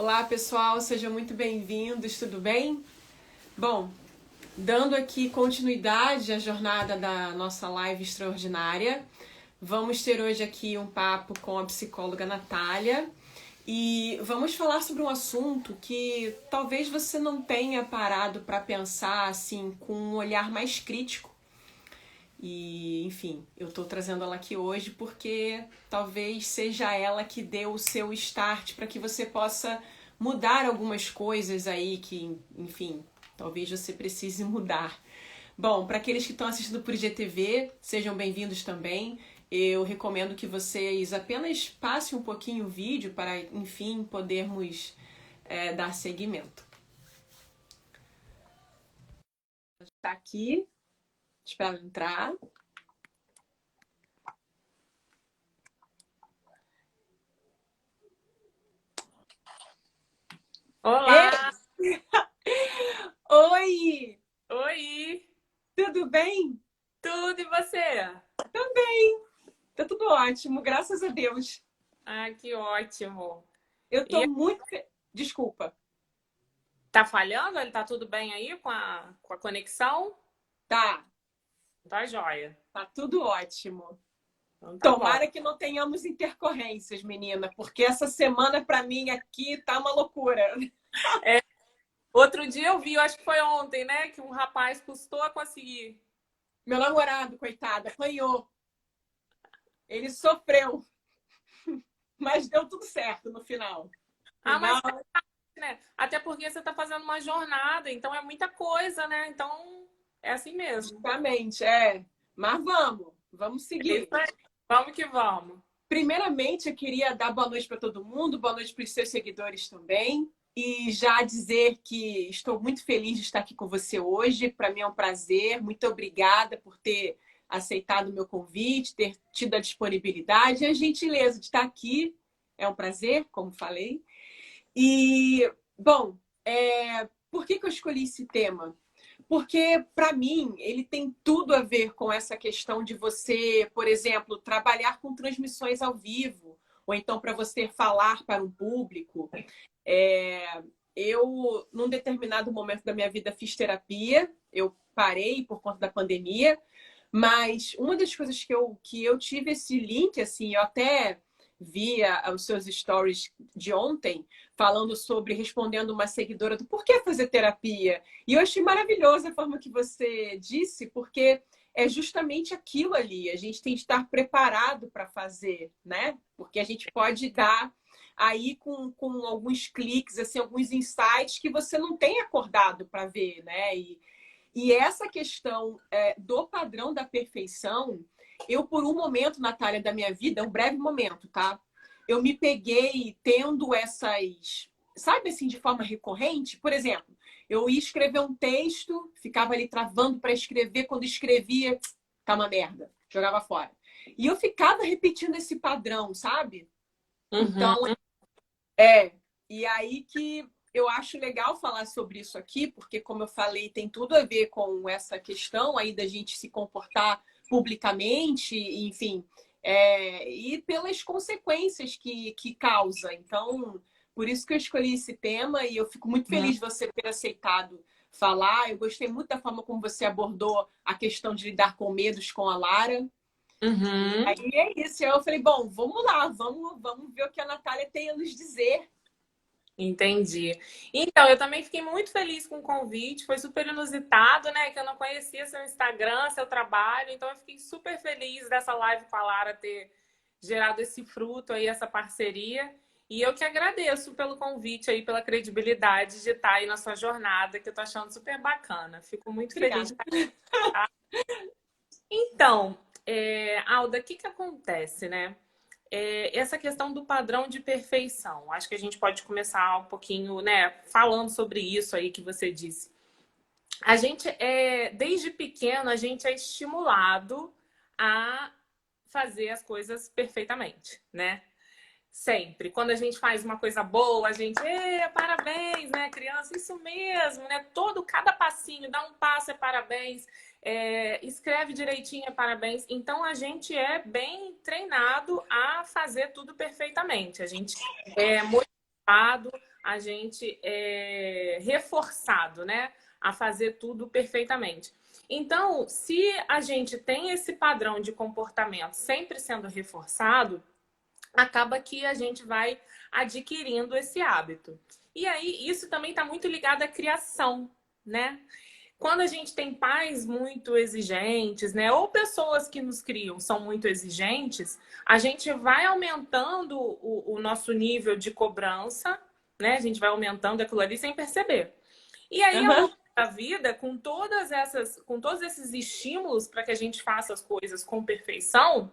Olá, pessoal, sejam muito bem-vindos, tudo bem? Bom, dando aqui continuidade à jornada da nossa live extraordinária, vamos ter hoje aqui um papo com a psicóloga Natália e vamos falar sobre um assunto que talvez você não tenha parado para pensar assim com um olhar mais crítico. E, enfim, eu tô trazendo ela aqui hoje porque talvez seja ela que deu o seu start para que você possa mudar algumas coisas aí que, enfim, talvez você precise mudar. Bom, para aqueles que estão assistindo por IGTV, sejam bem-vindos também. Eu recomendo que vocês apenas passem um pouquinho o vídeo para, enfim, podermos dar seguimento. Está aqui, espero ela entrar. Olá! Oi! Oi! Tudo bem? Tudo e você? Também. Tá tudo ótimo, graças a Deus. Ah, que ótimo! Eu tô E muito. Desculpa. tá falhando? Ele tá tudo bem aí com a conexão? Tá, Tá joia. tá tudo ótimo. Então tá bom. Tomara que não tenhamos intercorrências, menina, porque essa semana pra mim aqui tá uma loucura. Outro dia eu vi, eu acho que foi ontem, né? Que um rapaz custou a conseguir. Meu namorado, coitado, apanhou. Ele sofreu, mas deu tudo certo no final. Ah, Final, mas né? Até porque você tá fazendo uma jornada, então é muita coisa, né? Então é assim mesmo. justamente, é. Mas vamos É isso seguir. aí. Vamos que vamos. Primeiramente, eu queria dar boa noite para todo mundo, boa noite para os seus seguidores também. E já dizer que estou muito feliz de estar aqui com você hoje. Para mim é um prazer. Muito obrigada por ter aceitado o meu convite, ter tido a disponibilidade e a gentileza de estar aqui. É um prazer, como falei. E, bom, por que eu escolhi esse tema? Porque, para mim, ele tem tudo a ver com essa questão de você, por exemplo, trabalhar com transmissões ao vivo, ou então para você falar para um público. Eu, num determinado momento da minha vida, fiz terapia, eu parei por conta da pandemia, mas uma das coisas que eu tive esse link, assim, eu até via os seus stories de ontem, falando sobre, respondendo uma seguidora do porquê fazer terapia. E eu achei maravilhosa a forma que você disse, porque é justamente aquilo ali. A gente tem que estar preparado para fazer, né? Porque a gente pode dar aí com alguns cliques, assim, alguns insights que você não tem acordado para ver, né? E essa questão do padrão da perfeição, eu, por um momento, Natália, da minha vida, um breve momento, tá? Eu me peguei tendo essas, sabe assim, de forma recorrente? Por exemplo, eu ia escrever um texto, ficava ali travando para escrever, quando escrevia, tá uma merda, jogava fora. E eu ficava repetindo esse padrão, sabe? Uhum. Então, e aí que eu acho legal falar sobre isso aqui, porque, como eu falei, tem tudo a ver com essa questão aí da gente se comportar publicamente, enfim, e pelas consequências que causa. Então, por isso que eu escolhi esse tema e eu fico muito feliz de você ter aceitado falar. Eu gostei muito da forma como você abordou a questão de lidar com medos com a Lara. E Uhum. aí é isso. Eu falei, bom, vamos lá, vamos ver o que a Natália tem a nos dizer. Entendi. Então, eu também fiquei muito feliz com o convite, foi super inusitado, né? Que eu não conhecia seu Instagram, seu trabalho, então eu fiquei super feliz dessa live com a Lara ter gerado esse fruto aí, essa parceria. E eu que agradeço pelo convite aí, pela credibilidade de estar aí na sua jornada, que eu tô achando super bacana. Fico muito feliz de Obrigada. estar aqui. Então, Alda, o que que acontece, né? Essa questão do padrão de perfeição. Acho que a gente pode começar um pouquinho, né, falando sobre isso aí que você disse. A gente desde pequeno, a gente é estimulado a fazer as coisas perfeitamente, né? Sempre. Quando a gente faz uma coisa boa, a gente, parabéns, né, criança? Isso mesmo, né? Cada passinho, dá um passo, é parabéns. Escreve direitinho, é parabéns. Então, a gente é bem treinado a fazer tudo perfeitamente. A gente é motivado a gente é reforçado, né? A fazer tudo perfeitamente. Então, se a gente tem esse padrão de comportamento sempre sendo reforçado, acaba que a gente vai adquirindo esse hábito. E aí, isso também está muito ligado à criação, né? Quando a gente tem pais muito exigentes, né? Ou pessoas que nos criam são muito exigentes, a gente vai aumentando o nosso nível de cobrança, né? A gente vai aumentando aquilo ali sem perceber. E aí, ao Aham. longo da vida, com todos esses estímulos para que a gente faça as coisas com perfeição,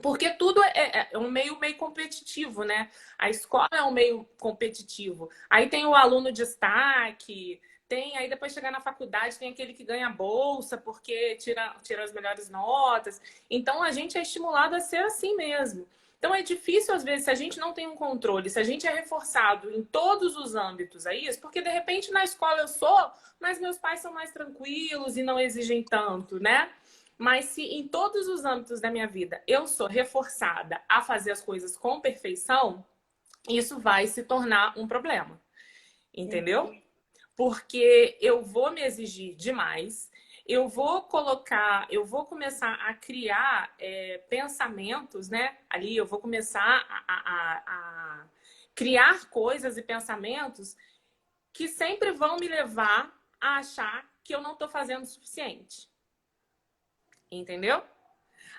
porque tudo é um meio competitivo, né? A escola é um meio competitivo. Aí tem o aluno destaque, aí depois chegar na faculdade, tem aquele que ganha bolsa porque tira as melhores notas. Então a gente é estimulado a ser assim mesmo. Então é difícil, às vezes, se a gente não tem um controle, se a gente é reforçado em todos os âmbitos, é isso? Porque de repente na escola eu sou, mas meus pais são mais tranquilos e não exigem tanto, né? Mas se em todos os âmbitos da minha vida eu sou reforçada a fazer as coisas com perfeição, isso vai se tornar um problema. Entendeu? Porque eu vou me exigir demais, eu vou começar a criar pensamentos, né? Ali eu vou começar a criar coisas e pensamentos que sempre vão me levar a achar que eu não estou fazendo o suficiente. Entendeu?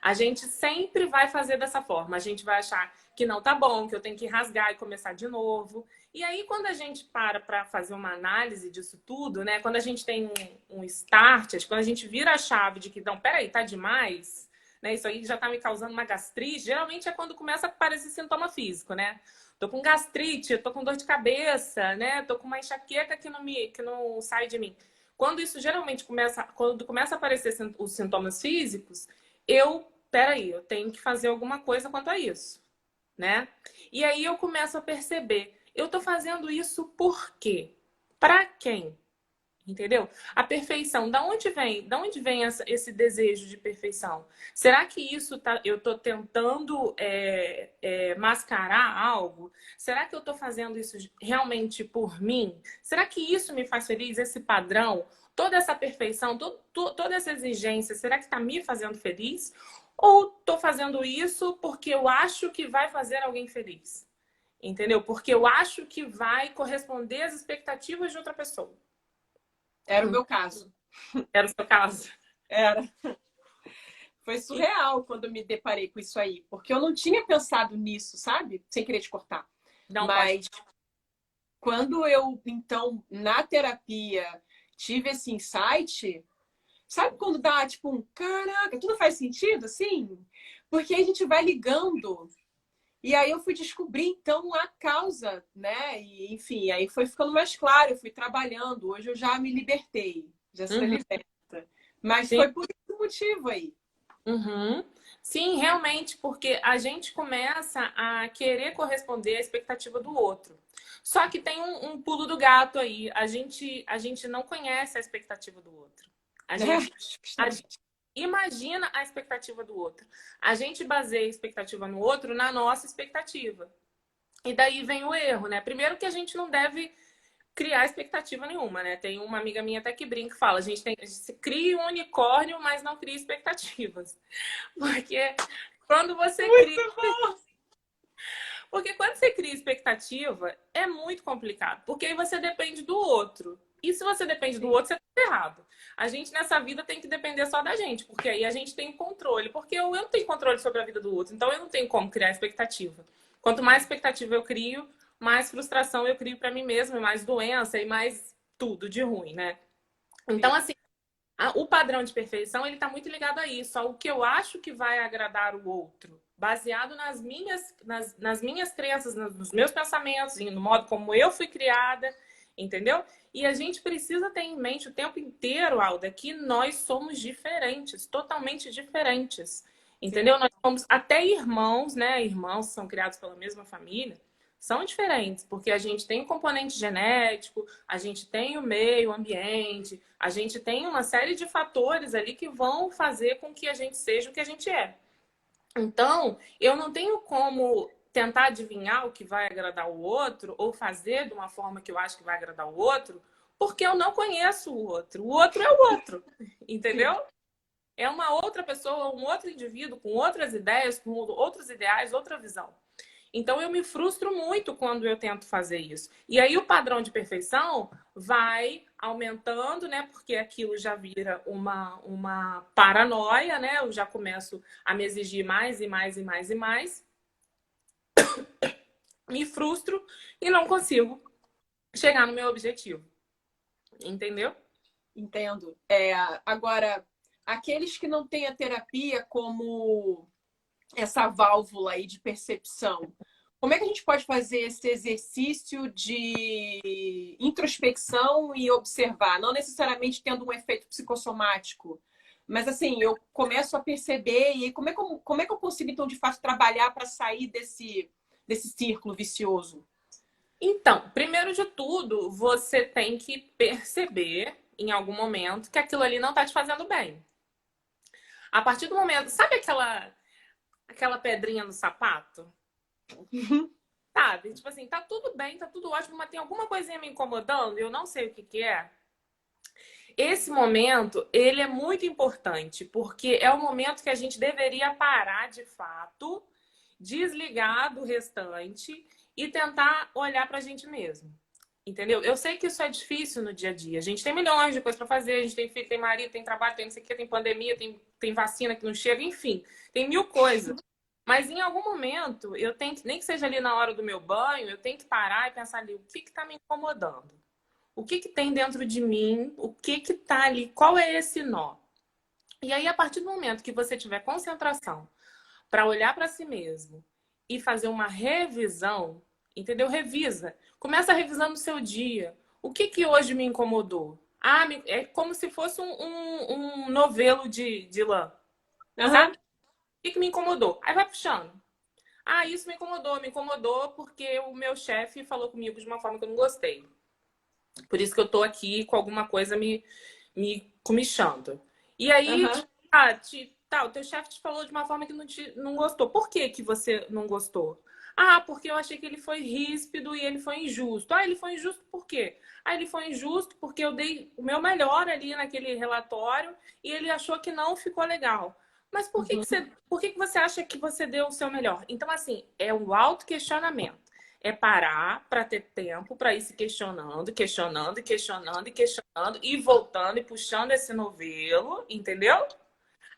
A gente sempre vai fazer dessa forma. A gente vai achar que não tá bom, que eu tenho que rasgar e começar de novo. E aí, quando a gente para fazer uma análise disso tudo, né? Quando a gente tem um start, quando a gente vira a chave de que, não, peraí, tá demais, né? Isso aí já tá me causando uma gastrite. Geralmente é quando começa a aparecer sintoma físico, né? Tô com gastrite, tô com dor de cabeça, né? Tô com uma enxaqueca que não sai de mim. Quando começa a aparecer os sintomas físicos, peraí, eu tenho que fazer alguma coisa quanto a isso, né? E aí eu começo a perceber, eu tô fazendo isso por quê? Para quem? Entendeu? A perfeição, da onde vem? Da onde vem esse desejo de perfeição? Será que eu tô tentando mascarar algo? Será que eu tô fazendo isso realmente por mim? Será que isso me faz feliz? Esse padrão, toda essa perfeição, toda essa exigência, será que está me fazendo feliz? Ou tô fazendo isso porque eu acho que vai fazer alguém feliz? Entendeu? Porque eu acho que vai corresponder às expectativas de outra pessoa. Era o meu caso. Era o seu caso? Era. Foi surreal quando eu me deparei com isso aí, porque eu não tinha pensado nisso, sabe? Sem querer te cortar. Não pode. Mas quando eu, então, na terapia, tive esse insight, sabe quando dá tipo um caraca, tudo faz sentido, assim? Porque a gente vai ligando. E aí eu fui descobrir, então, a causa, né? E, enfim, aí foi ficando mais claro, eu fui trabalhando. Hoje eu já me libertei, já sou Uhum. liberta. Mas Sim. foi por esse motivo aí. Uhum. Sim, realmente, porque a gente começa a querer corresponder à expectativa do outro. Só que tem um pulo do gato aí. A gente não conhece a expectativa do outro. A gente, a gente imagina a expectativa do outro. A gente baseia a expectativa no outro na nossa expectativa. E daí vem o erro, né? Primeiro que a gente não deve criar expectativa nenhuma, né? Tem uma amiga minha até que brinca e fala, a gente cria um unicórnio, mas não cria expectativas. Porque quando você cria, Muito bom! porque quando você cria expectativa, é muito complicado, porque aí você depende do outro. E se você depende do outro, você tá errado. A gente nessa vida tem que depender só da gente, porque aí a gente tem controle, porque eu não tenho controle sobre a vida do outro, então eu não tenho como criar expectativa. Quanto mais expectativa eu crio, mais frustração eu crio para mim mesma, mais doença e mais tudo de ruim, né? Então, assim, o padrão de perfeição, ele tá muito ligado a isso, ao que eu acho que vai agradar o outro, baseado nas minhas crenças, nos meus pensamentos, no modo como eu fui criada, entendeu? E a gente precisa ter em mente o tempo inteiro, Alda, que nós somos diferentes, totalmente diferentes, entendeu? Sim. Nós somos até irmãos, né? Irmãos são criados pela mesma família, são diferentes, porque a gente tem um componente genético, a gente tem o meio ambiente, a gente tem uma série de fatores ali que vão fazer com que a gente seja o que a gente é. Então, eu não tenho como tentar adivinhar o que vai agradar o outro ou fazer de uma forma que eu acho que vai agradar o outro, porque eu não conheço o outro. O outro é o outro, entendeu? É uma outra pessoa, um outro indivíduo com outras ideias, com outros ideais, outra visão. Então eu me frustro muito quando eu tento fazer isso. E aí o padrão de perfeição vai aumentando, né? Porque aquilo já vira uma paranoia, né? Eu já começo a me exigir mais e mais e mais e mais. Me frustro e não consigo chegar no meu objetivo. Entendeu? Entendo. Agora, aqueles que não têm a terapia como essa válvula aí de percepção, como é que a gente pode fazer esse exercício de introspecção e observar? Não necessariamente tendo um efeito psicossomático, mas assim, eu começo a perceber, e aí como é que eu consigo, então, de fato, trabalhar para sair desse círculo vicioso? Então, primeiro de tudo, você tem que perceber em algum momento que aquilo ali não está te fazendo bem. A partir do momento, sabe aquela pedrinha no sapato? Sabe? Tipo assim, tá tudo bem, tá tudo ótimo, mas tem alguma coisinha me incomodando e eu não sei o que que é. Esse momento, ele é muito importante, porque é o momento que a gente deveria parar de fato, desligar do restante e tentar olhar pra gente mesmo. Entendeu? Eu sei que isso é difícil no dia a dia. A gente tem milhões de coisas para fazer, a gente tem filho, tem marido, tem trabalho, tem não sei o que, tem pandemia, tem vacina que não chega, enfim, tem mil coisas. Mas em algum momento, eu tenho que, nem que seja ali na hora do meu banho, eu tenho que parar e pensar ali, o que está me incomodando? O que tem dentro de mim? O que está ali? Qual é esse nó? E aí, a partir do momento que você tiver concentração para olhar para si mesmo e fazer uma revisão, entendeu? Revisa. Começa revisando o seu dia. O que hoje me incomodou? Ah, é como se fosse um novelo de lã. Sabe? O que me incomodou? Aí vai puxando. Ah, isso me incomodou porque o meu chefe falou comigo de uma forma que eu não gostei. Por isso que eu tô aqui com alguma coisa me comichando. E aí, o teu chefe te falou de uma forma que não gostou. Por que que você não gostou? Ah, porque eu achei que ele foi ríspido e ele foi injusto. Ah, ele foi injusto por quê? Ah, ele foi injusto porque eu dei o meu melhor ali naquele relatório e ele achou que não ficou legal. Mas por que você acha que você deu o seu melhor? Então, assim, é um autoquestionamento. É parar para ter tempo para ir se questionando, questionando, questionando e questionando, e voltando e puxando esse novelo, entendeu?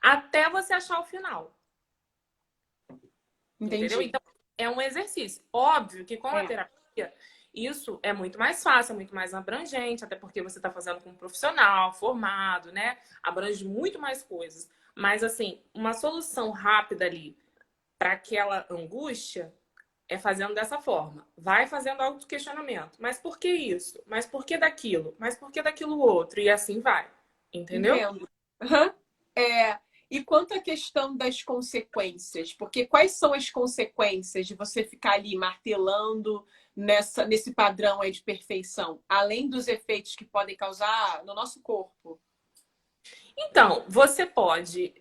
Até você achar o final. Entendi. Entendeu? Então, é um exercício. Óbvio que com a terapia, isso é muito mais fácil, é muito mais abrangente, até porque você está fazendo com um profissional formado, né? Abrange muito mais coisas. Mas, assim, uma solução rápida ali para aquela angústia é fazendo dessa forma. Vai fazendo autoquestionamento. Mas por que isso? Mas por que daquilo? Mas por que daquilo outro? E assim vai. Entendeu? Entendo. E quanto à questão das consequências? Porque quais são as consequências de você ficar ali martelando nesse padrão aí de perfeição? Além dos efeitos que podem causar no nosso corpo. Então, você pode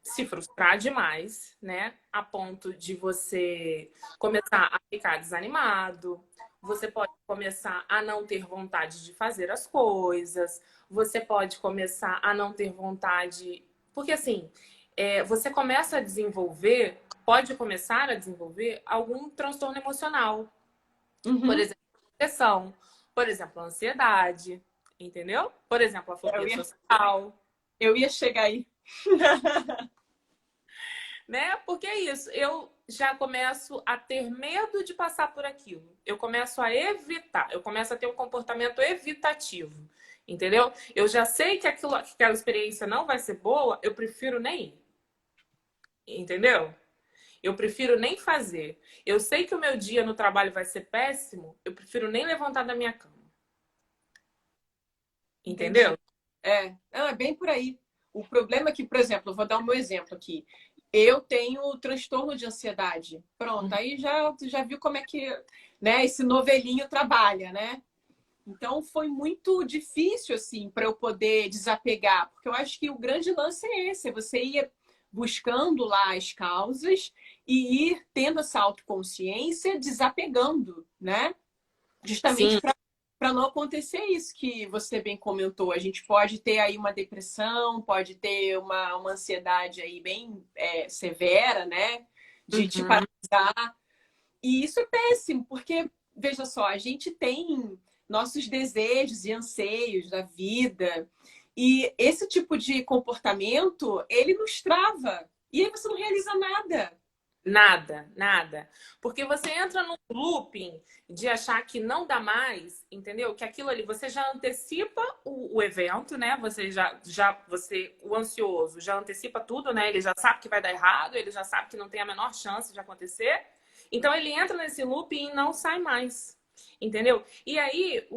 se frustrar demais, né? A ponto de você começar a ficar desanimado. Você pode começar a não ter vontade de fazer as coisas. Você pode começar a não ter vontade. Porque, assim, você começa a desenvolver, pode começar a desenvolver algum transtorno emocional. Por exemplo, depressão. Por exemplo, ansiedade. Entendeu? Por exemplo, a fobia social. Eu ia chegar aí. Né? Porque é isso, eu já começo a ter medo de passar por aquilo. Eu começo a evitar, eu começo a ter um comportamento evitativo. Entendeu? Eu já sei que aquela experiência não vai ser boa, eu prefiro nem ir. Entendeu? Eu prefiro nem fazer. Eu sei que o meu dia no trabalho vai ser péssimo, eu prefiro nem levantar da minha cama. Entendeu? É bem por aí. O problema é que, por exemplo, eu vou dar o meu exemplo aqui. Eu tenho transtorno de ansiedade. Pronto, aí já viu como é que, né, esse novelinho trabalha, né? Então foi muito difícil assim para eu poder desapegar, porque eu acho que o grande lance é esse, você ia buscando lá as causas e ir tendo essa autoconsciência, desapegando, né? Justamente Sim, para não acontecer isso que você bem comentou. A gente pode ter aí uma depressão, pode ter uma ansiedade aí bem severa, né? De te uhum. paralisar. E isso é péssimo, porque, veja só, a gente tem nossos desejos e anseios da vida. E esse tipo de comportamento, ele nos trava. E aí você não realiza nada. Nada, nada. Porque você entra num looping de achar que não dá mais, entendeu? Que aquilo ali você já antecipa o evento, né? O ansioso já antecipa tudo, né? Ele já sabe que vai dar errado, ele já sabe que não tem a menor chance de acontecer. Então ele entra nesse looping e não sai mais. Entendeu? E aí,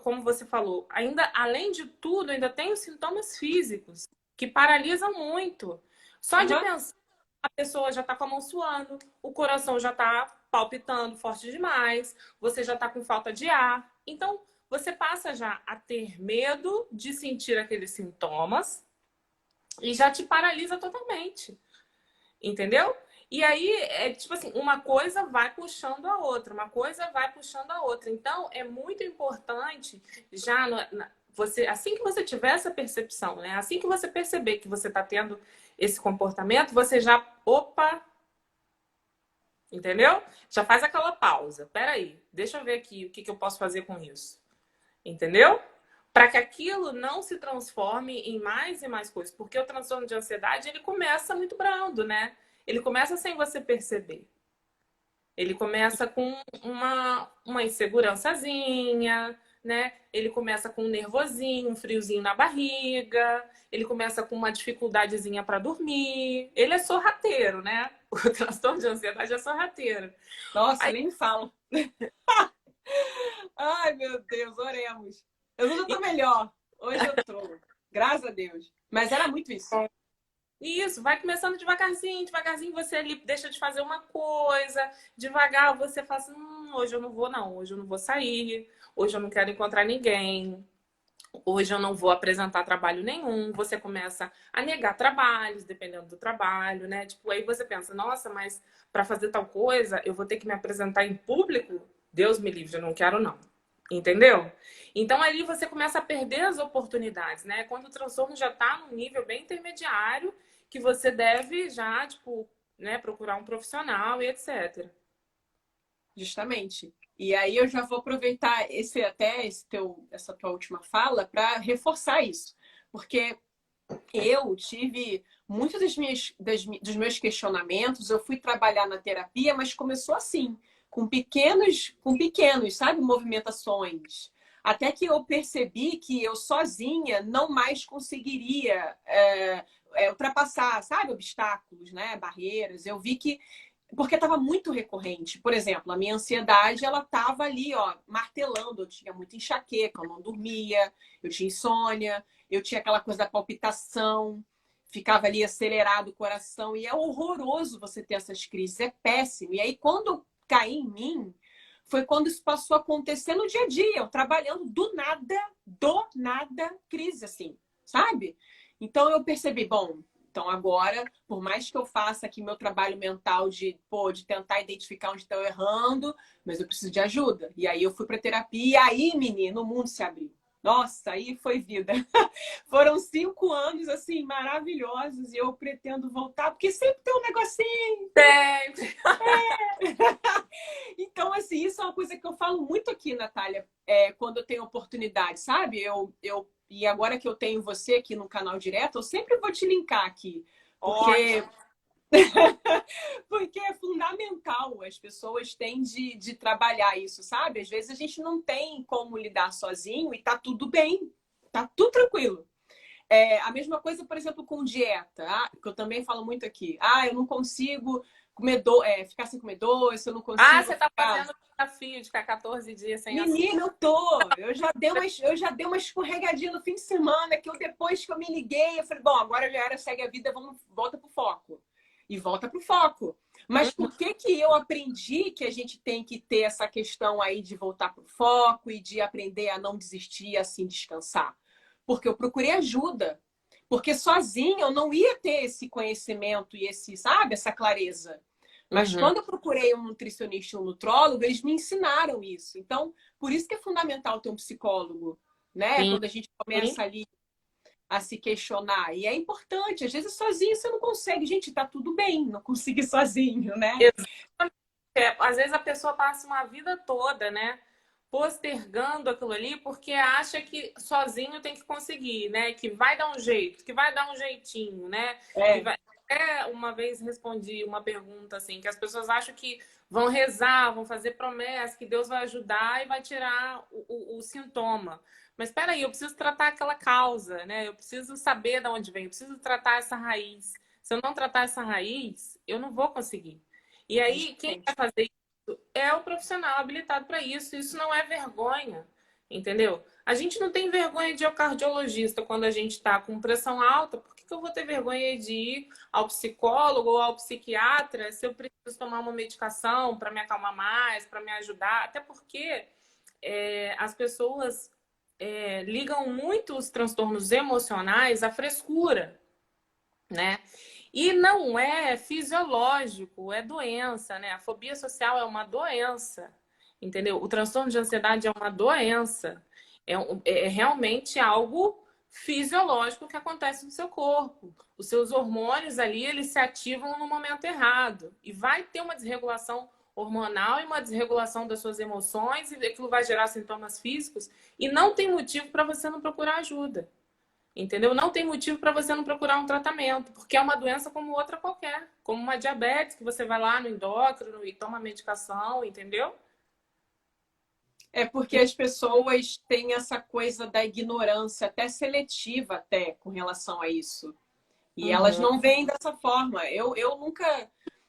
como você falou, ainda além de tudo, ainda tem os sintomas físicos que paralisam muito. Só de Uhum. pensar a pessoa já está com a mão suando, o coração já está palpitando forte demais, você já está com falta de ar. Então, você passa já a ter medo de sentir aqueles sintomas e já te paralisa totalmente. Entendeu? E aí, é tipo assim, uma coisa vai puxando a outra, uma coisa vai puxando a outra. Então, é muito importante já você, assim que você tiver essa percepção, né? Assim que você perceber que você está tendo esse comportamento, você já, opa, entendeu? Já faz aquela pausa. Peraí, deixa eu ver aqui o que eu posso fazer com isso. Entendeu? Para que aquilo não se transforme em mais e mais coisas. Porque o transtorno de ansiedade, ele começa muito brando, né? Ele começa sem você perceber. Ele começa com uma insegurançazinha, né? Ele começa com um nervosinho, um friozinho na barriga. Ele começa com uma dificuldadezinha para dormir. Ele é sorrateiro, né? O transtorno de ansiedade é sorrateiro. Nossa, Aí, nem me fala. Ai, meu Deus, oremos. Eu já tô melhor. Hoje eu tô. Graças a Deus. Mas era muito isso. isso, vai começando devagarzinho, devagarzinho você ali deixa de fazer uma coisa, devagar você fala assim, hoje eu não vou não, hoje eu não vou sair, hoje eu não quero encontrar ninguém, hoje eu não vou apresentar trabalho nenhum. Você começa a negar trabalhos, dependendo do trabalho, né? Tipo, aí você pensa, nossa, mas para fazer tal coisa, eu vou ter que me apresentar em público? Deus me livre, eu não quero não. Entendeu? Então ali você começa a perder as oportunidades, né? Quando o transtorno já está num nível bem intermediário, que você deve já, tipo, né, procurar um profissional e etc. Justamente. E aí eu já vou aproveitar essa tua última fala para reforçar isso. Porque eu tive muitos dos meus questionamentos, eu fui trabalhar na terapia, mas começou assim, com pequenos, sabe, movimentações. Até que eu percebi que eu sozinha não mais conseguiria ultrapassar, sabe, obstáculos, né, barreiras. Eu vi que porque estava muito recorrente. Por exemplo, a minha ansiedade, ela estava ali, ó, martelando. Eu tinha muita enxaqueca, eu não dormia, eu tinha insônia, eu tinha aquela coisa da palpitação, ficava ali acelerado o coração. E é horroroso você ter essas crises, é péssimo. E aí, quando caí em mim, foi quando isso passou a acontecer no dia a dia, eu trabalhando do nada, crise, assim, sabe? Então eu percebi, bom, então agora, por mais que eu faça aqui meu trabalho mental de tentar identificar onde estou errando, mas eu preciso de ajuda. E aí eu fui para terapia e aí, menino, o mundo se abriu. Nossa, aí foi vida. Foram 5 anos, assim, maravilhosos e eu pretendo voltar, porque sempre tem um negocinho. Sempre. Então, assim, isso é uma coisa que eu falo muito aqui, Natália, quando eu tenho oportunidade, sabe? E agora que eu tenho você aqui no canal direto, eu sempre vou te linkar aqui, porque, Ótimo. porque é fundamental. As pessoas têm de trabalhar isso, sabe? Às vezes a gente não tem como lidar sozinho e tá tudo bem, tá tudo tranquilo. A mesma coisa, por exemplo, com dieta, que eu também falo muito aqui. Eu não consigo ficar sem comer doce, eu não Ah, consigo você tá ficar. fazendo o desafio de ficar 14 dias sem açúcar. Menina, eu tô. Eu já dei uma escorregadinha no fim de semana, que depois que eu me liguei, eu falei, bom, agora já era, segue a vida, volta pro foco. E volta pro foco. Mas por que que eu aprendi que a gente tem que ter essa questão aí de voltar pro foco e de aprender a não desistir e assim descansar? Porque eu procurei ajuda. Porque sozinha eu não ia ter esse conhecimento e sabe, essa clareza. Mas quando eu procurei um nutricionista e um nutrólogo, eles me ensinaram isso. Então, por isso que é fundamental ter um psicólogo, né? Sim, Quando a gente sim. começa ali a se questionar. E é importante, às vezes sozinho você não consegue. Gente, tá tudo bem não conseguir sozinho, né? Exatamente. Às vezes a pessoa passa uma vida toda, né, postergando aquilo ali porque acha que sozinho tem que conseguir, né? Que vai dar um jeito, que vai dar um jeitinho, né? Que É, vai... uma vez respondi uma pergunta assim, que as pessoas acham que vão rezar, vão fazer promessa, que Deus vai ajudar e vai tirar o sintoma. Mas espera aí, eu preciso tratar aquela causa, né? Eu preciso saber de onde vem, eu preciso tratar essa raiz. Se eu não tratar essa raiz, eu não vou conseguir. E aí, quem vai justamente. fazer é o profissional habilitado para isso. Isso não é vergonha, entendeu? A gente não tem vergonha de ir ao cardiologista quando a gente está com pressão alta. Por que eu vou ter vergonha de ir ao psicólogo ou ao psiquiatra se eu preciso tomar uma medicação para me acalmar mais, para me ajudar? Até porque as pessoas ligam muito os transtornos emocionais à frescura, né? E não é fisiológico, é doença, né? A fobia social é uma doença, entendeu? O transtorno de ansiedade é uma doença. É realmente algo fisiológico que acontece no seu corpo. Os seus hormônios ali, eles se ativam no momento errado. E vai ter uma desregulação hormonal e uma desregulação das suas emoções, e aquilo vai gerar sintomas físicos. E não tem motivo para você não procurar ajuda. Entendeu? Não tem motivo para você não procurar um tratamento, porque é uma doença como outra qualquer, como uma diabetes, que você vai lá no endócrino e toma medicação, entendeu? É porque as pessoas têm essa coisa da ignorância, até seletiva, até com relação a isso. E elas Uhum. não veem dessa forma. Eu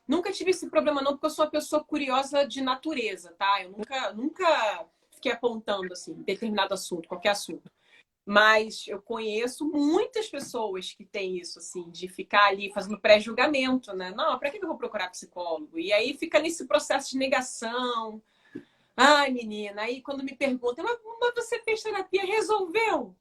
nunca tive esse problema, não, porque eu sou uma pessoa curiosa de natureza, tá? Eu nunca fiquei apontando assim, determinado assunto, qualquer assunto. Mas eu conheço muitas pessoas que têm isso, assim, de ficar ali fazendo pré-julgamento, né? Não, para que eu vou procurar psicólogo? E aí fica nesse processo de negação. Ai, menina, aí quando me perguntam, mas você fez terapia, resolveu?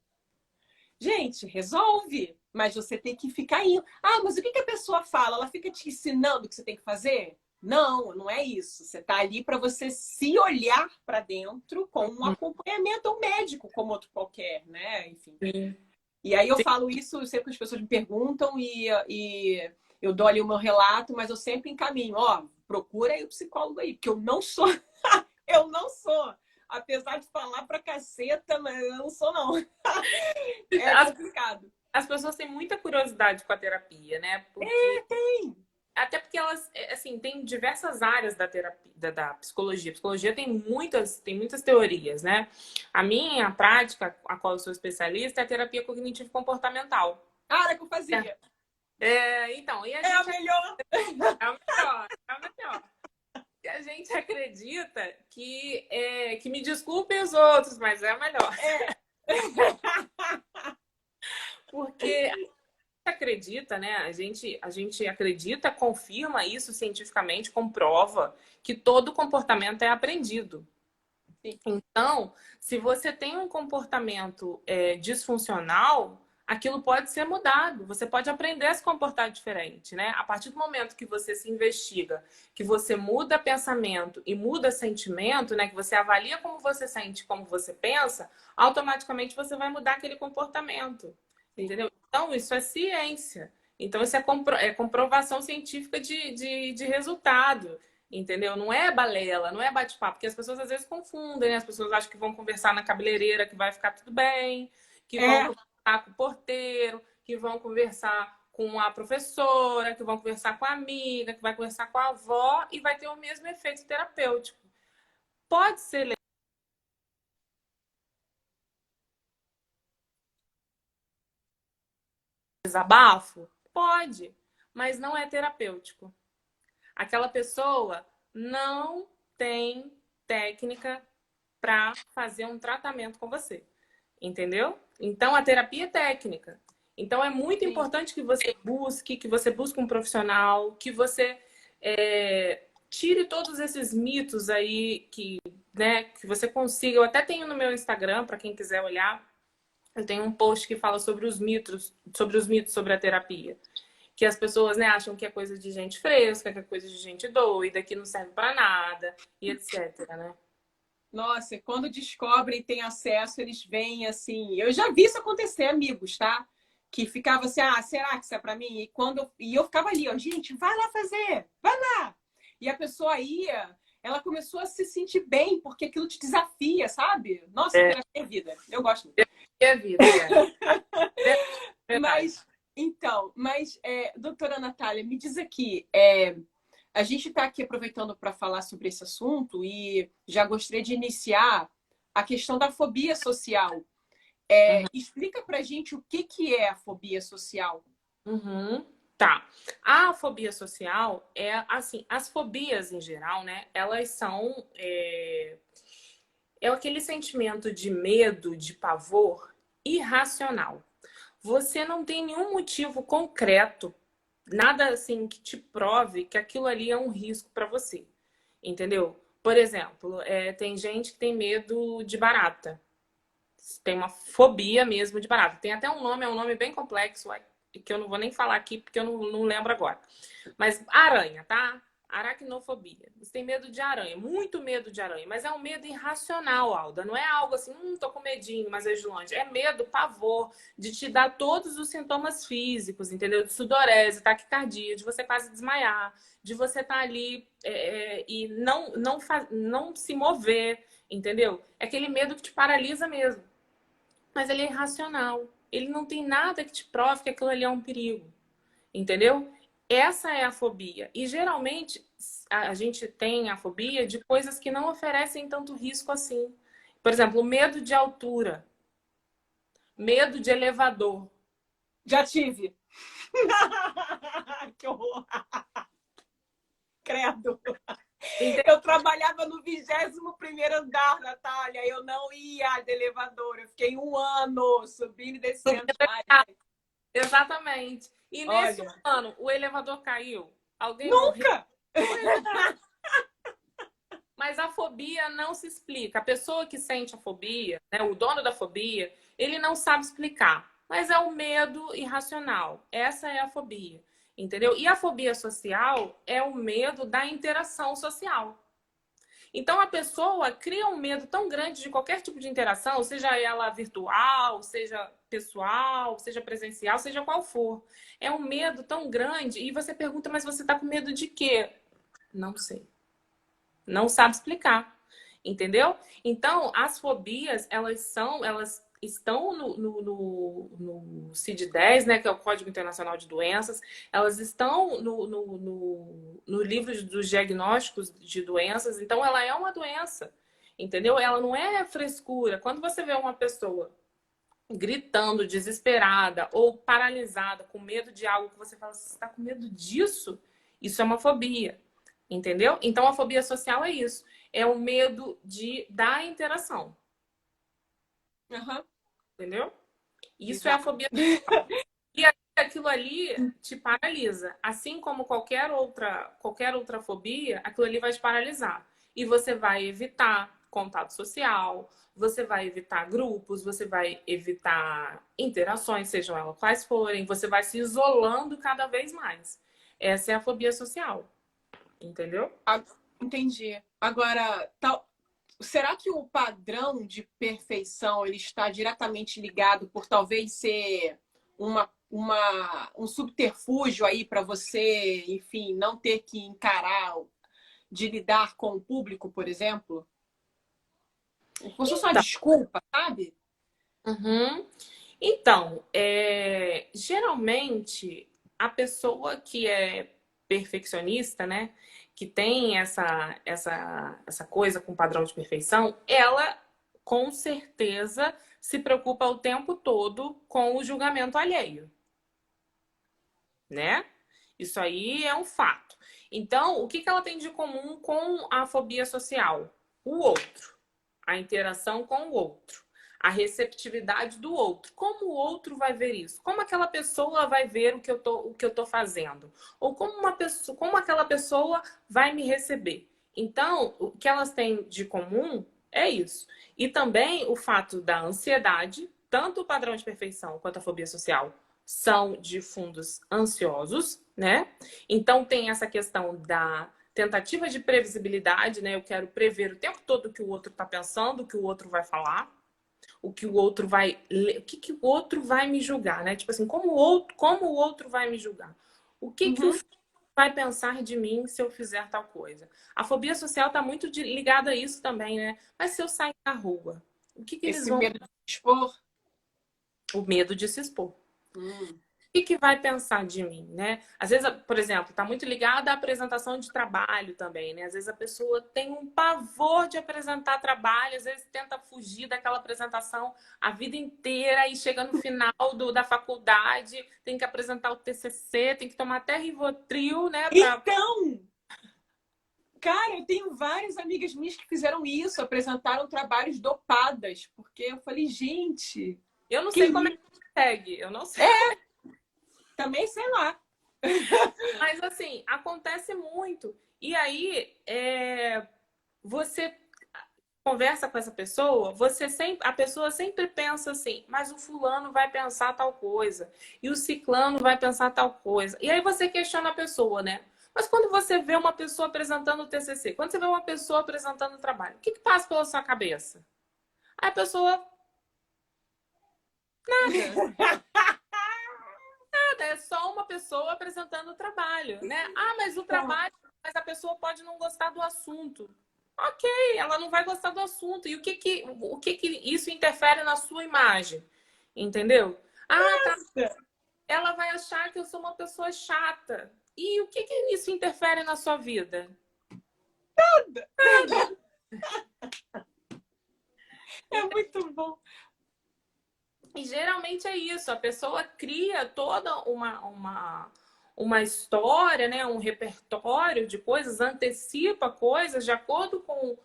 Gente, resolve, mas você tem que ficar indo. Ah, mas o que a pessoa fala? Ela fica te ensinando o que você tem que fazer? Não, não é isso. Você está ali para você se olhar para dentro com um acompanhamento ao médico, como outro qualquer, né? Enfim. Sim. E aí eu falo isso sempre que as pessoas me perguntam e eu dou ali o meu relato, mas eu sempre encaminho, ó, procura aí o psicólogo aí, porque eu não sou, eu não sou. Apesar de falar pra caceta, mas eu não sou, não. É As, complicado. as pessoas têm muita curiosidade com a terapia, né? Até porque elas, assim, tem diversas áreas da terapia, da psicologia. A psicologia tem muitas teorias, né? A minha prática, a qual eu sou especialista, é a terapia cognitivo-comportamental. Ah, era que eu fazia. Então, e a É a gente melhor. é a melhor, é a melhor. E a gente acredita que me desculpem os outros, mas é a melhor. É. Porque acredita, né? A gente acredita, confirma isso cientificamente, comprova que todo comportamento é aprendido. Sim. Então, se você tem um comportamento disfuncional, aquilo pode ser mudado. Você pode aprender a se comportar diferente, né? A partir do momento que você se investiga, que você muda pensamento e muda sentimento, né? Que você avalia como você sente, como você pensa, automaticamente você vai mudar aquele comportamento. Sim. Entendeu? Então, isso é ciência. Então, isso é comprovação científica de resultado. Entendeu? Não é balela, não é bate-papo, porque as pessoas às vezes confundem, né? As pessoas acham que vão conversar na cabeleireira, que vai ficar tudo bem, que vão É. conversar com o porteiro, que vão conversar com a professora, que vão conversar com a amiga, que vai conversar com a avó e vai ter o mesmo efeito terapêutico. Pode ser desabafo? Pode, mas não é terapêutico. Aquela pessoa não tem técnica para fazer um tratamento com você. Entendeu? Então a terapia é técnica. Então é muito Sim. importante que você busque um profissional, que você tire todos esses mitos aí que você consiga. Eu até tenho no meu Instagram, para quem quiser olhar, eu tenho um post que fala sobre os mitos sobre a terapia. que as pessoas, né, acham que é coisa de gente fresca, que é coisa de gente doida, que não serve para nada, e etc, né? Nossa, quando descobrem e têm acesso, eles vêm assim. Eu já vi isso acontecer, amigos, tá? Que ficava assim, ah, será que isso é pra mim? E eu ficava ali, ó, gente, vai lá fazer, vai lá. E a pessoa ia, ela começou a se sentir bem, porque aquilo te desafia, sabe? Nossa, É, terapia é vida. Eu gosto muito. é a vida, verdade. Mas, então, doutora Natália, me diz aqui, a gente está aqui aproveitando para falar sobre esse assunto e já gostaria de iniciar a questão da fobia social. Uhum. Explica para a gente o que é a fobia social. Uhum. Tá. A fobia social é assim, as fobias em geral, né? Elas são aquele sentimento de medo, de pavor irracional. Você não tem nenhum motivo concreto, nada assim que te prove que aquilo ali é um risco para você, entendeu? Por exemplo, tem gente que tem medo de barata, tem uma fobia mesmo de barata. Tem até um nome, é um nome bem complexo, que eu não vou nem falar aqui porque eu não lembro agora. Mas aranha, tá? Aracnofobia. Você tem medo de aranha, muito medo de aranha, mas é um medo irracional, Alda. Não é algo assim, tô com medinho, mas vejo longe. É medo, pavor, de te dar todos os sintomas físicos, entendeu? De sudorese, taquicardia, de você quase desmaiar, de você estar ali e não se mover, entendeu? É aquele medo que te paralisa mesmo. Mas ele é irracional. Ele não tem nada que te prove que aquilo ali é um perigo. Entendeu? Essa é a fobia. E geralmente a gente tem a fobia de coisas que não oferecem tanto risco assim. Por exemplo, medo de altura, medo de elevador. Já tive. Que horror. Credo. Entendeu? Eu trabalhava no 21º andar, Natália. Eu não ia de elevador. Eu fiquei 1 ano subindo e descendo. Exatamente. E nesse Olha, ano, o elevador caiu. Alguém morreu. nunca! Mas a fobia não se explica. A pessoa que sente a fobia, né, o dono da fobia, ele não sabe explicar. Mas é o medo irracional. Essa é a fobia. Entendeu? E a fobia social é o medo da interação social. Então a pessoa cria um medo tão grande de qualquer tipo de interação, seja ela virtual, seja pessoal, seja presencial, seja qual for. É um medo tão grande e você pergunta, mas você está com medo de quê? Não sei. Não sabe explicar, entendeu? Então, as fobias, elas estão no CID-10, né, que é o Código Internacional de Doenças, elas estão no livro dos diagnósticos de doenças, então ela é uma doença, entendeu? Ela não é frescura. Quando você vê uma pessoa gritando, desesperada ou paralisada, com medo de algo que você fala, você está com medo disso? Isso é uma fobia. Entendeu? Então a fobia social é isso. É o medo da interação. Uhum. Entendeu? Isso é a Exato. fobia social. E aquilo ali te paralisa. Assim como qualquer outra fobia, aquilo ali vai te paralisar. E você vai evitar contato social, você vai evitar grupos, você vai evitar interações, sejam elas quais forem, você vai se isolando cada vez mais. Essa é a fobia social. Entendeu? Entendi. Agora, será que o padrão de perfeição ele está diretamente ligado por talvez ser um subterfúgio aí para você, enfim, não ter que encarar, de lidar com o público, por exemplo? Como se fosse uma Então, desculpa, sabe? uhum. Então, geralmente a pessoa que é perfeccionista, né, que tem essa coisa com padrão de perfeição, ela com certeza se preocupa o tempo todo com o julgamento alheio, né? Isso aí é um fato. Então, o que que ela tem de comum com a fobia social? O outro, a interação com o outro, a receptividade do outro. Como o outro vai ver isso? Como aquela pessoa vai ver o que eu tô fazendo? Ou como aquela pessoa vai me receber? Então, o que elas têm de comum é isso. E também o fato da ansiedade, tanto o padrão de perfeição quanto a fobia social são de fundos ansiosos, né? Então tem essa questão da tentativa de previsibilidade, né? Eu quero prever o tempo todo o que o outro está pensando, o que o outro vai falar, o que o outro vai, o que o outro vai me julgar, né? Tipo assim, como o outro vai me julgar? O que o Uhum. filho vai pensar de mim se eu fizer tal coisa? A fobia social está muito ligada a isso também, né? Mas se eu sair na rua, o que eles Esse vão... medo de expor. O medo de se expor. Hum. O que vai pensar de mim, né? Às vezes, por exemplo, está muito ligada à apresentação de trabalho também, né? Às vezes a pessoa tem um pavor de apresentar trabalho, às vezes tenta fugir daquela apresentação a vida inteira e chega no final da faculdade, tem que apresentar o TCC, tem que tomar até Rivotril, né? Então, cara, eu tenho várias amigas minhas que fizeram isso, apresentaram trabalhos dopadas, porque eu falei, gente, Eu não que sei como é que consegue, eu não sei. também sei lá. Mas assim, acontece muito. E aí, você conversa com essa pessoa, a pessoa sempre pensa assim, mas o fulano vai pensar tal coisa, e o ciclano vai pensar tal coisa. E aí você questiona a pessoa, né? Mas quando você vê uma pessoa apresentando o TCC, quando você vê uma pessoa apresentando o trabalho, o que passa pela sua cabeça? Aí a pessoa, nada, nada, é só uma pessoa apresentando o trabalho, né? Ah, mas o trabalho, mas a pessoa pode não gostar do assunto. Ok, ela não vai gostar do assunto. E o que que isso interfere na sua imagem? Entendeu? Ah, tá. Ela vai achar que eu sou uma pessoa chata. E o que isso interfere na sua vida? É muito bom. E geralmente é isso. A pessoa cria toda uma história, né? Um repertório de coisas, antecipa coisas de acordo com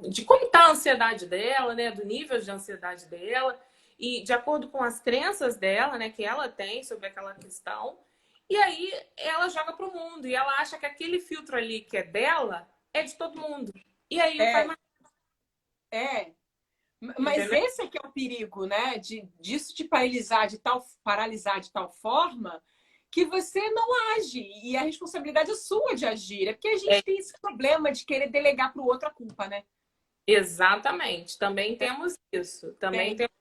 de como está a ansiedade dela, né? Do nível de ansiedade dela e de acordo com as crenças dela, né? Que ela tem sobre aquela questão. E aí ela joga para o mundo e ela acha que aquele filtro ali que é dela é de todo mundo. E aí vai É, mais, é. Mas entendeu? esse é que é o perigo, né? Disso te paralisar de tal forma que você não age. E a responsabilidade é sua de agir. É porque a É, gente tem esse problema de querer delegar para o outro a culpa, né? exatamente. Também temos isso. Também Tem. temos.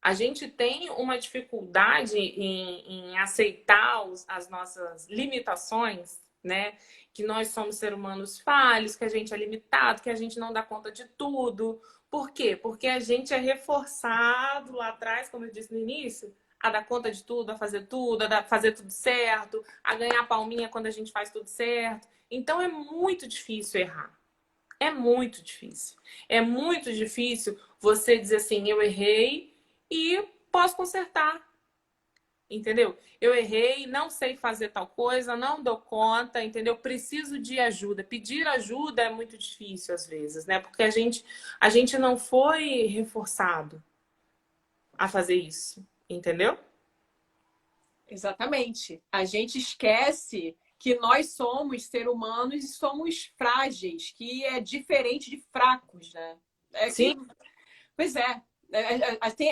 A gente tem uma dificuldade em aceitar as nossas limitações, né? Que nós somos seres humanos falhos, que a gente é limitado, que a gente não dá conta de tudo. Por quê? Porque a gente é reforçado lá atrás, como eu disse no início, a dar conta de tudo, fazer tudo certo, a ganhar palminha quando a gente faz tudo certo. Então é muito difícil errar. É muito difícil. É muito difícil você dizer assim, eu errei e posso consertar, entendeu? Eu errei, não sei fazer tal coisa, não dou conta, entendeu? Preciso de ajuda. Pedir ajuda é muito difícil às vezes, né? Porque a gente não foi reforçado a fazer isso, entendeu? Exatamente. A gente esquece que nós somos seres humanos e somos frágeis, que é diferente de fracos, né? É que, Sim, pois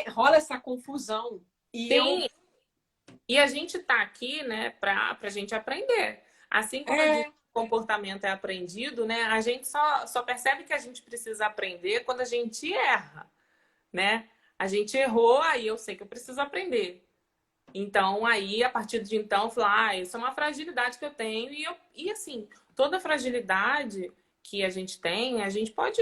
rola essa confusão. E eu. sim. E a gente tá aqui, né, pra gente aprender. Assim como eu disse, É, o comportamento é aprendido, né? A gente só percebe que a gente precisa aprender quando a gente erra, né? A gente errou, aí eu sei que eu preciso aprender. Então, aí, a partir de então, eu falo, isso é uma fragilidade que eu tenho. E assim, toda fragilidade que a gente tem, a gente pode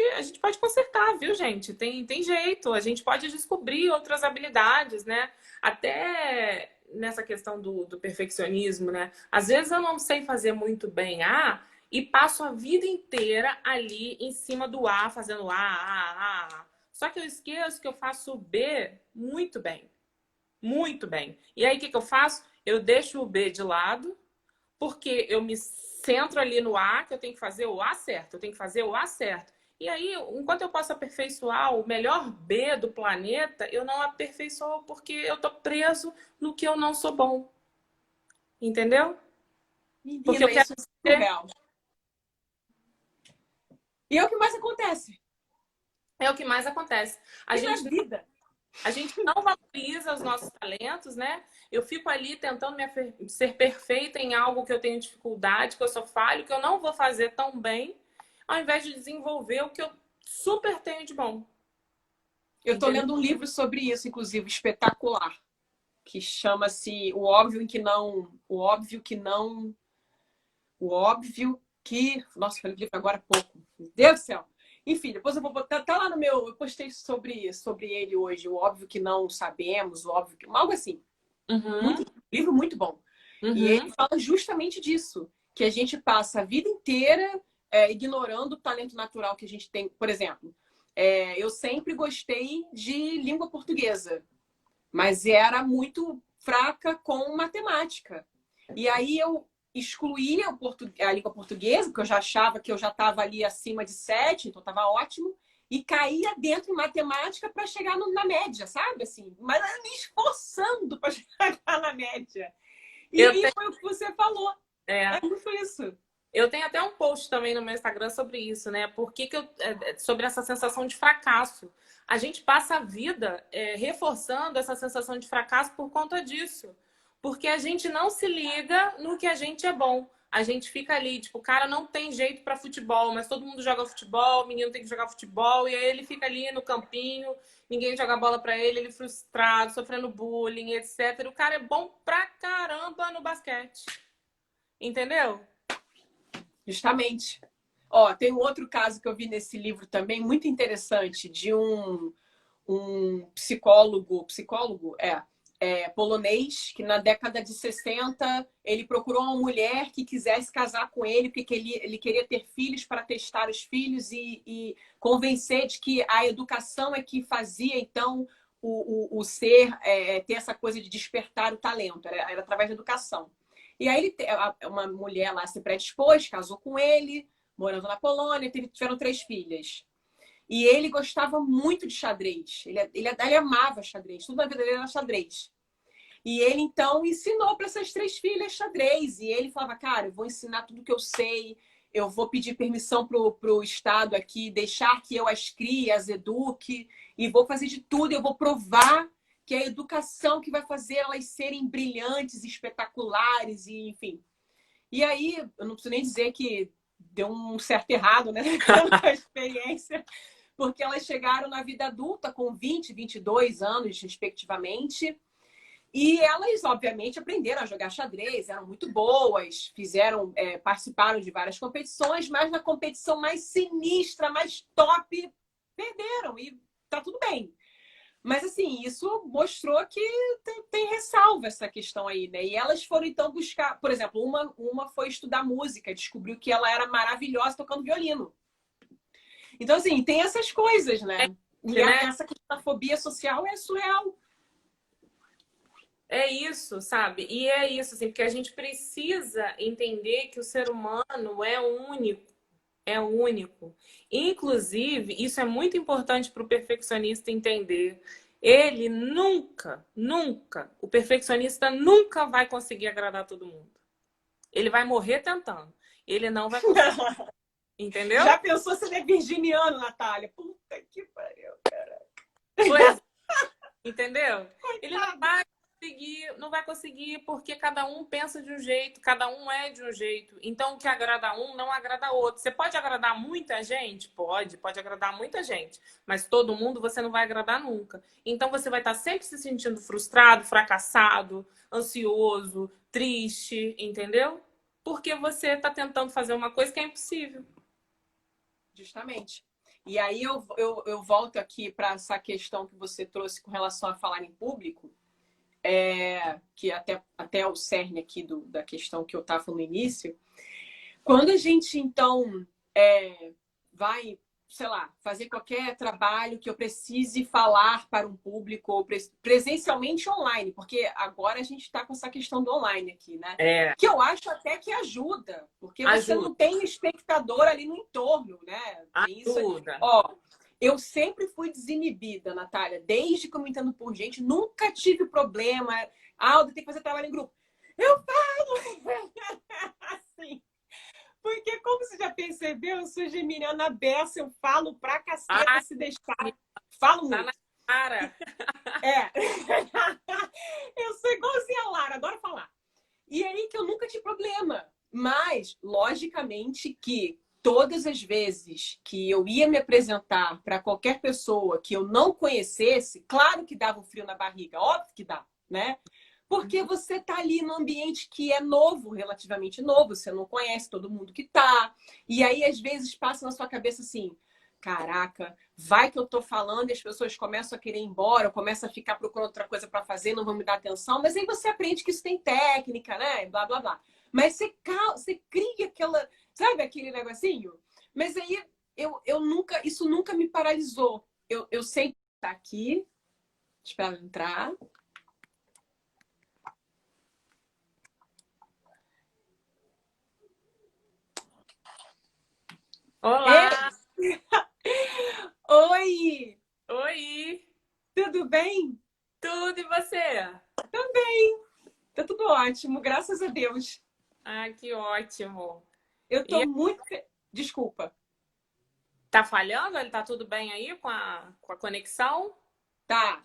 consertar, viu, gente? Tem jeito, a gente pode descobrir outras habilidades, né? Até nessa questão do perfeccionismo, né? Às vezes eu não sei fazer muito bem A e passo a vida inteira ali em cima do A, fazendo A. Só que eu esqueço que eu faço o B muito bem. Muito bem. E aí, o que eu faço? Eu deixo o B de lado, porque eu me centro ali no A, que eu tenho que fazer o A certo, eu tenho que fazer o A certo. E aí, enquanto eu posso aperfeiçoar o melhor B do planeta, eu não aperfeiçoo porque eu tô preso no que eu não sou bom. Entendeu? Porque eu menina, quero isso é ser. surreal. E é o que mais acontece. É o que mais acontece. A E na gente vida? A gente não valoriza os nossos talentos, né? Eu fico ali tentando ser perfeita em algo que eu tenho dificuldade, que eu sou falho, que eu não vou fazer tão bem, ao invés de desenvolver o que eu super tenho de bom. Eu estou Entendeu? lendo um livro sobre isso, inclusive, espetacular, que chama-se O Óbvio que Não. O Óbvio que Não. O Óbvio que. Nossa, falei o livro agora há pouco. Meu Deus do céu! Enfim, depois eu vou botar. Tá lá no meu. Eu postei sobre ele hoje. O Óbvio que Não Sabemos, o Óbvio que. Algo assim. Uhum, Livro muito bom. E ele uhum, fala justamente disso, que a gente passa a vida inteira ignorando o talento natural que a gente tem. Por exemplo, eu sempre gostei de língua portuguesa, mas era muito fraca com matemática. E aí eu excluía a língua portuguesa, porque eu já achava que eu já estava ali acima de 7, então estava ótimo, e caía dentro em matemática para chegar na média, sabe? Assim, mas me esforçando para chegar na média. eu E tenho, foi o que você falou. é, É muito isso. eu tenho até um post também no meu Instagram sobre isso, né? Sobre essa sensação de fracasso. A gente passa a vida reforçando essa sensação de fracasso por conta disso. Porque a gente não se liga no que a gente é bom. A gente fica ali, tipo, o cara não tem jeito para futebol, mas todo mundo joga futebol, o menino tem que jogar futebol, e aí ele fica ali no campinho, ninguém joga bola para ele, ele frustrado, sofrendo bullying, etc. O cara é bom pra caramba no basquete. Entendeu? Justamente. Ó, tem um outro caso que eu vi nesse livro também, muito interessante, de um psicólogo polonês, que na década de 60 ele procurou uma mulher que quisesse casar com ele, porque ele queria ter filhos para testar os filhos e convencer de que a educação é que fazia, então, o ser ter essa coisa de despertar o talento, era através da educação. E aí uma mulher lá se predispôs, casou com ele, morando na Polônia, tiveram 3 filhas. E ele gostava muito de xadrez. Ele amava xadrez. Tudo na vida dele era xadrez. E ele, então, ensinou para essas 3 filhas xadrez. E ele falava, cara, eu vou ensinar tudo que eu sei. Eu vou pedir permissão pro Estado aqui, deixar que eu as crie, as eduque. E vou fazer de tudo. Eu vou provar que é a educação que vai fazer elas serem brilhantes, espetaculares, e enfim. E aí, eu não preciso nem dizer que deu um certo errado, né? A experiência, porque elas chegaram na vida adulta com 20, 22 anos, respectivamente, e elas, obviamente, aprenderam a jogar xadrez, eram muito boas, participaram de várias competições, mas na competição mais sinistra, mais top, perderam, e tá tudo bem. Mas, assim, isso mostrou que tem ressalva essa questão aí, né? E elas foram, então, buscar... Por exemplo, uma foi estudar música, descobriu que ela era maravilhosa tocando violino. Então, assim, tem essas coisas, né? E Né? essa questão da fobia social é surreal. É isso, sabe? E é isso, assim, porque a gente precisa entender que o ser humano é único. É único. Inclusive, isso é muito importante para o perfeccionista entender. Ele nunca, nunca, o perfeccionista nunca vai conseguir agradar todo mundo. Ele vai morrer tentando. Ele não vai conseguir. Entendeu? Já pensou se ele é virginiano, Natália? Puta que pariu, cara. Pois, entendeu? Ele não vai conseguir porque cada um pensa de um jeito, cada um é de um jeito. Então, o que agrada um não agrada outro. Você pode agradar muita gente? Pode agradar muita gente. Mas todo mundo você não vai agradar nunca. Então, você vai estar sempre se sentindo frustrado, fracassado, ansioso, triste, entendeu? Porque você está tentando fazer uma coisa que é impossível. Justamente. E aí eu volto aqui para essa questão que você trouxe com relação a falar em público, que até o cerne aqui da questão que eu estava falando no início. Quando a gente, então, vai, sei lá, fazer qualquer trabalho que eu precise falar para um público, ou presencialmente online, porque agora a gente está com essa questão do online aqui, né? É, Que eu acho até que ajuda, porque você ajuda, não tem espectador ali no entorno, né? Tem isso. ajuda. Ó, eu sempre fui desinibida, Natália, desde que eu me entendo por gente, nunca tive problema. Alda, tem que fazer trabalho em grupo. Eu falo! Assim. Porque, como você já percebeu, eu sou geminiana beça, eu falo pra caceta Ai, se deixar. Falo tá muito. Lara. É. Eu sou igualzinha a Lara, adoro falar. E aí que eu nunca tive problema. Mas, logicamente, que todas as vezes que eu ia me apresentar para qualquer pessoa que eu não conhecesse, claro que dava um frio na barriga, óbvio que dá, né? Porque você tá ali num ambiente que é novo, relativamente novo, você não conhece todo mundo que tá. E aí, às vezes, passa na sua cabeça assim: caraca, vai que eu tô falando e as pessoas começam a querer ir embora, ou começam a ficar procurando outra coisa para fazer, não vão me dar atenção. Mas aí você aprende que isso tem técnica, né? Blá, blá, blá. Mas você cria aquela, sabe aquele negocinho? Mas aí eu nunca, isso nunca me paralisou. Eu sempre tá aqui, espero entrar. Olá! Oi! Oi! Tudo bem? Tudo e você? Tá tudo ótimo, graças a Deus. Ah, que ótimo! Eu tô E muito. Desculpa. tá falhando? Ele tá tudo bem aí com a conexão? Tá,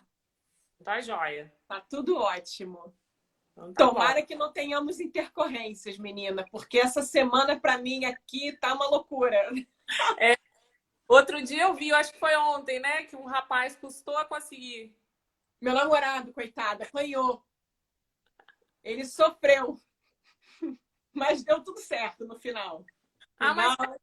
Tá joia. tá tudo ótimo. Então tá bom. Tomara que não tenhamos intercorrências, menina, porque essa semana pra mim aqui tá uma loucura. Outro dia eu vi, eu acho que foi ontem, né? Que um rapaz custou a conseguir. Meu namorado, coitado, apanhou. Ele sofreu, mas deu tudo certo no final. Ah, Final, mas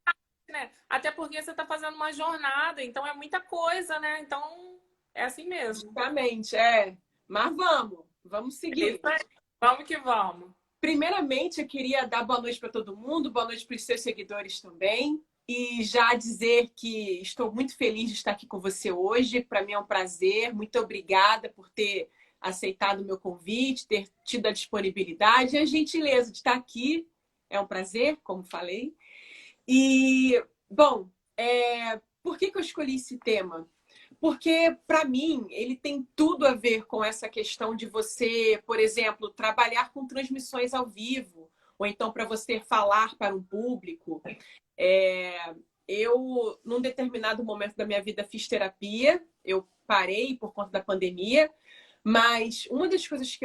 né? Até porque você tá fazendo uma jornada, então é muita coisa, né? Então é assim mesmo. justamente, é. Mas vamos É isso seguir. aí. Vamos que vamos. Primeiramente, eu queria dar boa noite para todo mundo, boa noite para os seus seguidores também. E já dizer que estou muito feliz de estar aqui com você hoje. Para mim é um prazer. Muito obrigada por ter aceitado o meu convite, ter tido a disponibilidade e a gentileza de estar aqui. É um prazer, como falei. E, bom, por que eu escolhi esse tema? Porque, para mim, ele tem tudo a ver com essa questão de você, por exemplo, trabalhar com transmissões ao vivo, ou então para você falar para um público. Num determinado momento da minha vida, fiz terapia, eu parei por conta da pandemia, mas uma das coisas que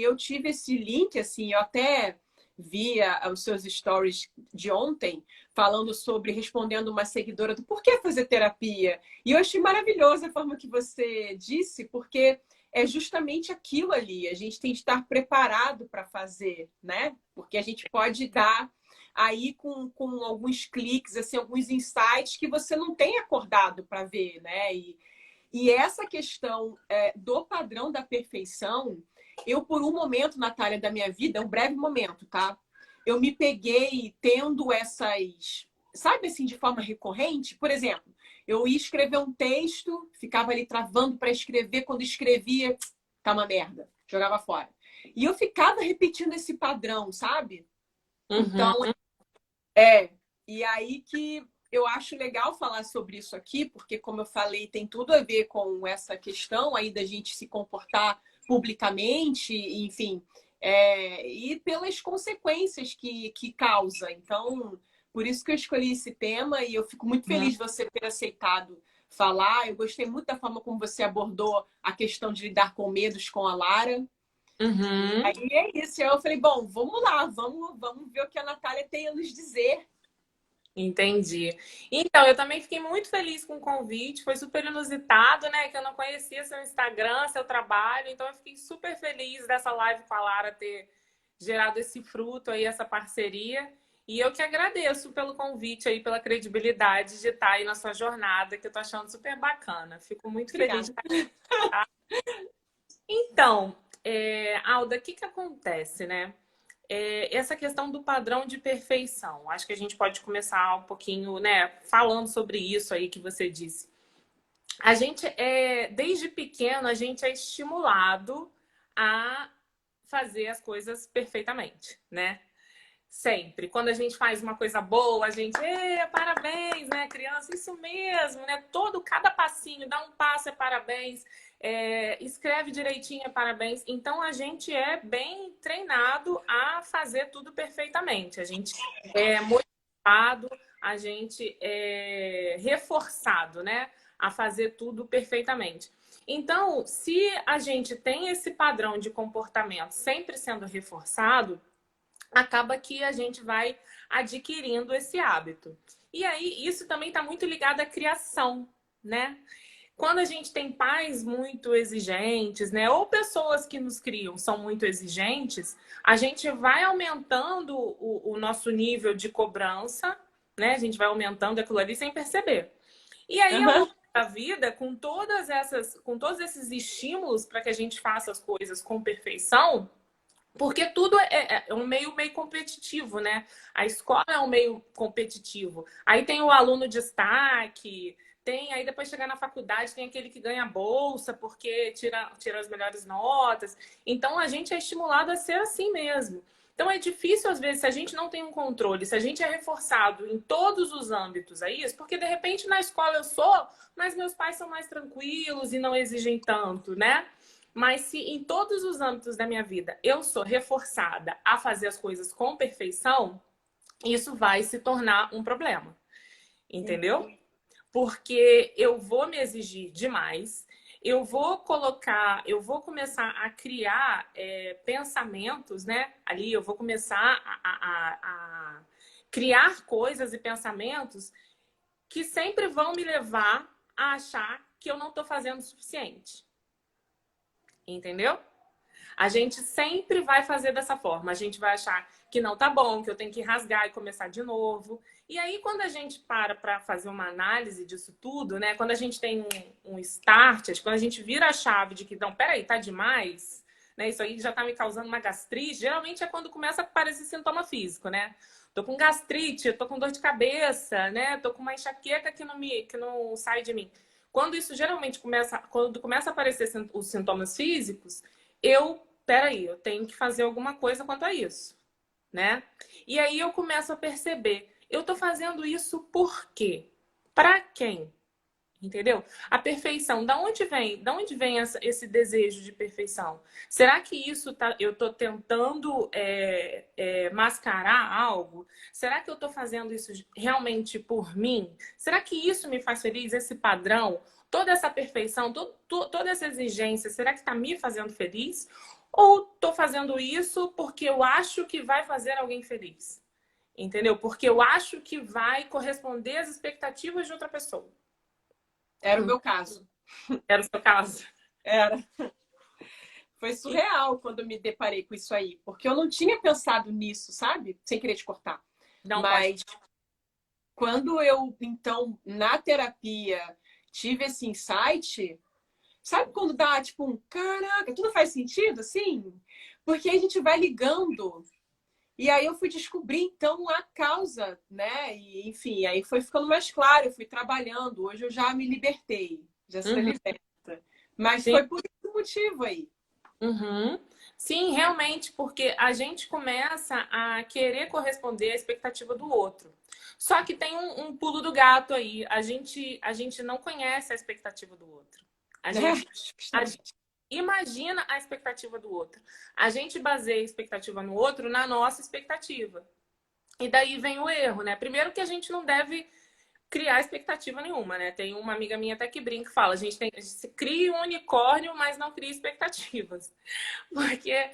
eu tive esse link, assim, eu até via os seus stories de ontem, falando sobre, respondendo uma seguidora do por que fazer terapia. E eu achei maravilhosa a forma que você disse, porque é justamente aquilo ali. A gente tem que estar preparado para fazer, né? Porque a gente pode dar aí com alguns cliques, assim, alguns insights que você não tem acordado para ver, né? E essa questão do padrão da perfeição, eu, por um momento, Natália, da minha vida, um breve momento, tá? Eu me peguei tendo essas, sabe assim, de forma recorrente? Por exemplo, eu ia escrever um texto, ficava ali travando para escrever, quando escrevia, tá uma merda, jogava fora. E eu ficava repetindo esse padrão, sabe? Uhum. Então, e aí que eu acho legal falar sobre isso aqui, porque, como eu falei, tem tudo a ver com essa questão aí da gente se comportar publicamente, enfim, e pelas consequências que causa. Então, por isso que eu escolhi esse tema e eu fico muito feliz de você ter aceitado falar. Eu gostei muito da forma como você abordou a questão de lidar com medos com a Lara. E Uhum. aí é isso. Eu falei, bom, vamos lá, vamos ver o que a Natália tem a nos dizer. Entendi. Então, eu também fiquei muito feliz com o convite, foi super inusitado, né? Que eu não conhecia seu Instagram, seu trabalho, então eu fiquei super feliz dessa live com a Lara ter gerado esse fruto aí, essa parceria. E eu que agradeço pelo convite aí, pela credibilidade de estar aí na sua jornada, que eu tô achando super bacana. Fico muito feliz de Obrigada. estar aqui. Tá? Então, Alda, o que que acontece, né? Essa questão do padrão de perfeição. Acho que a gente pode começar um pouquinho, né, falando sobre isso aí que você disse. A gente desde pequeno, a gente é estimulado a fazer as coisas perfeitamente, né? Sempre. Quando a gente faz uma coisa boa, a gente, parabéns, né, criança? Isso mesmo, né? Cada passinho, dá um passo, parabéns. Escreve direitinho, parabéns. Então, a gente é bem treinado a fazer tudo perfeitamente. A gente é motivado a gente é reforçado, né? A fazer tudo perfeitamente. Então, se a gente tem esse padrão de comportamento sempre sendo reforçado, acaba que a gente vai adquirindo esse hábito. E aí, isso também está muito ligado à criação, né? Quando a gente tem pais muito exigentes, né? Ou pessoas que nos criam são muito exigentes, a gente vai aumentando o nosso nível de cobrança, né? A gente vai aumentando aquilo ali sem perceber. E aí, ao Aham. longo da vida, com todos esses estímulos para que a gente faça as coisas com perfeição, porque tudo é um meio competitivo, né? A escola é um meio competitivo. Aí tem o aluno destaque, aí depois chegar na faculdade, tem aquele que ganha bolsa porque tira as melhores notas. Então a gente é estimulado a ser assim mesmo. Então é difícil, às vezes, se a gente não tem um controle, se a gente é reforçado em todos os âmbitos a isso, porque de repente na escola eu sou, mas meus pais são mais tranquilos e não exigem tanto, né? Mas se em todos os âmbitos da minha vida eu sou reforçada a fazer as coisas com perfeição, isso vai se tornar um problema. Entendeu? Porque eu vou me exigir demais, eu vou começar a criar pensamentos, né? Ali eu vou começar a criar coisas e pensamentos que sempre vão me levar a achar que eu não estou fazendo o suficiente. Entendeu? A gente sempre vai fazer dessa forma. A gente vai achar que não tá bom, que eu tenho que rasgar e começar de novo. E aí, quando a gente para fazer uma análise disso tudo, né? Quando a gente tem um start, quando a gente vira a chave de que, não, peraí, tá demais, né? Isso aí já tá me causando uma gastrite. Geralmente é quando começa a aparecer sintoma físico, né? Tô com gastrite, tô com dor de cabeça, né? Tô com uma enxaqueca que não sai de mim. Quando começa a aparecer os sintomas físicos, peraí, eu tenho que fazer alguma coisa quanto a isso, né? E aí eu começo a perceber, eu tô fazendo isso por quê? Para quem? Entendeu? A perfeição, da onde vem? Da onde vem esse desejo de perfeição? Será que eu tô tentando mascarar algo? Será que eu tô fazendo isso realmente por mim? Será que isso me faz feliz? Esse padrão, toda essa perfeição, toda essa exigência, será que está me fazendo feliz? Ou tô fazendo isso porque eu acho que vai fazer alguém feliz? Entendeu? Porque eu acho que vai corresponder às expectativas de outra pessoa. Era o meu caso. Era o seu caso. Era. Foi surreal quando eu me deparei com isso aí, porque eu não tinha pensado nisso, sabe? Sem querer te cortar. Não pode. Mas quando eu, então, na terapia, tive esse insight, sabe quando dá tipo um caraca, tudo faz sentido, assim? Porque aí a gente vai ligando. E aí eu fui descobrir, então, a causa, né? E, enfim, aí foi ficando mais claro, eu fui trabalhando. Hoje eu já me libertei, já sou Uhum. liberta. Mas Sim. foi por esse motivo aí. Uhum. Sim, realmente, porque a gente começa a querer corresponder à expectativa do outro. Só que tem um pulo do gato aí. A gente não conhece a expectativa do outro. A gente, a gente imagina a expectativa do outro. A gente baseia a expectativa no outro na nossa expectativa. E daí vem o erro, né? Primeiro que a gente não deve criar expectativa nenhuma, né? Tem uma amiga minha até que brinca e fala, a gente cria um unicórnio, mas não cria expectativas. Porque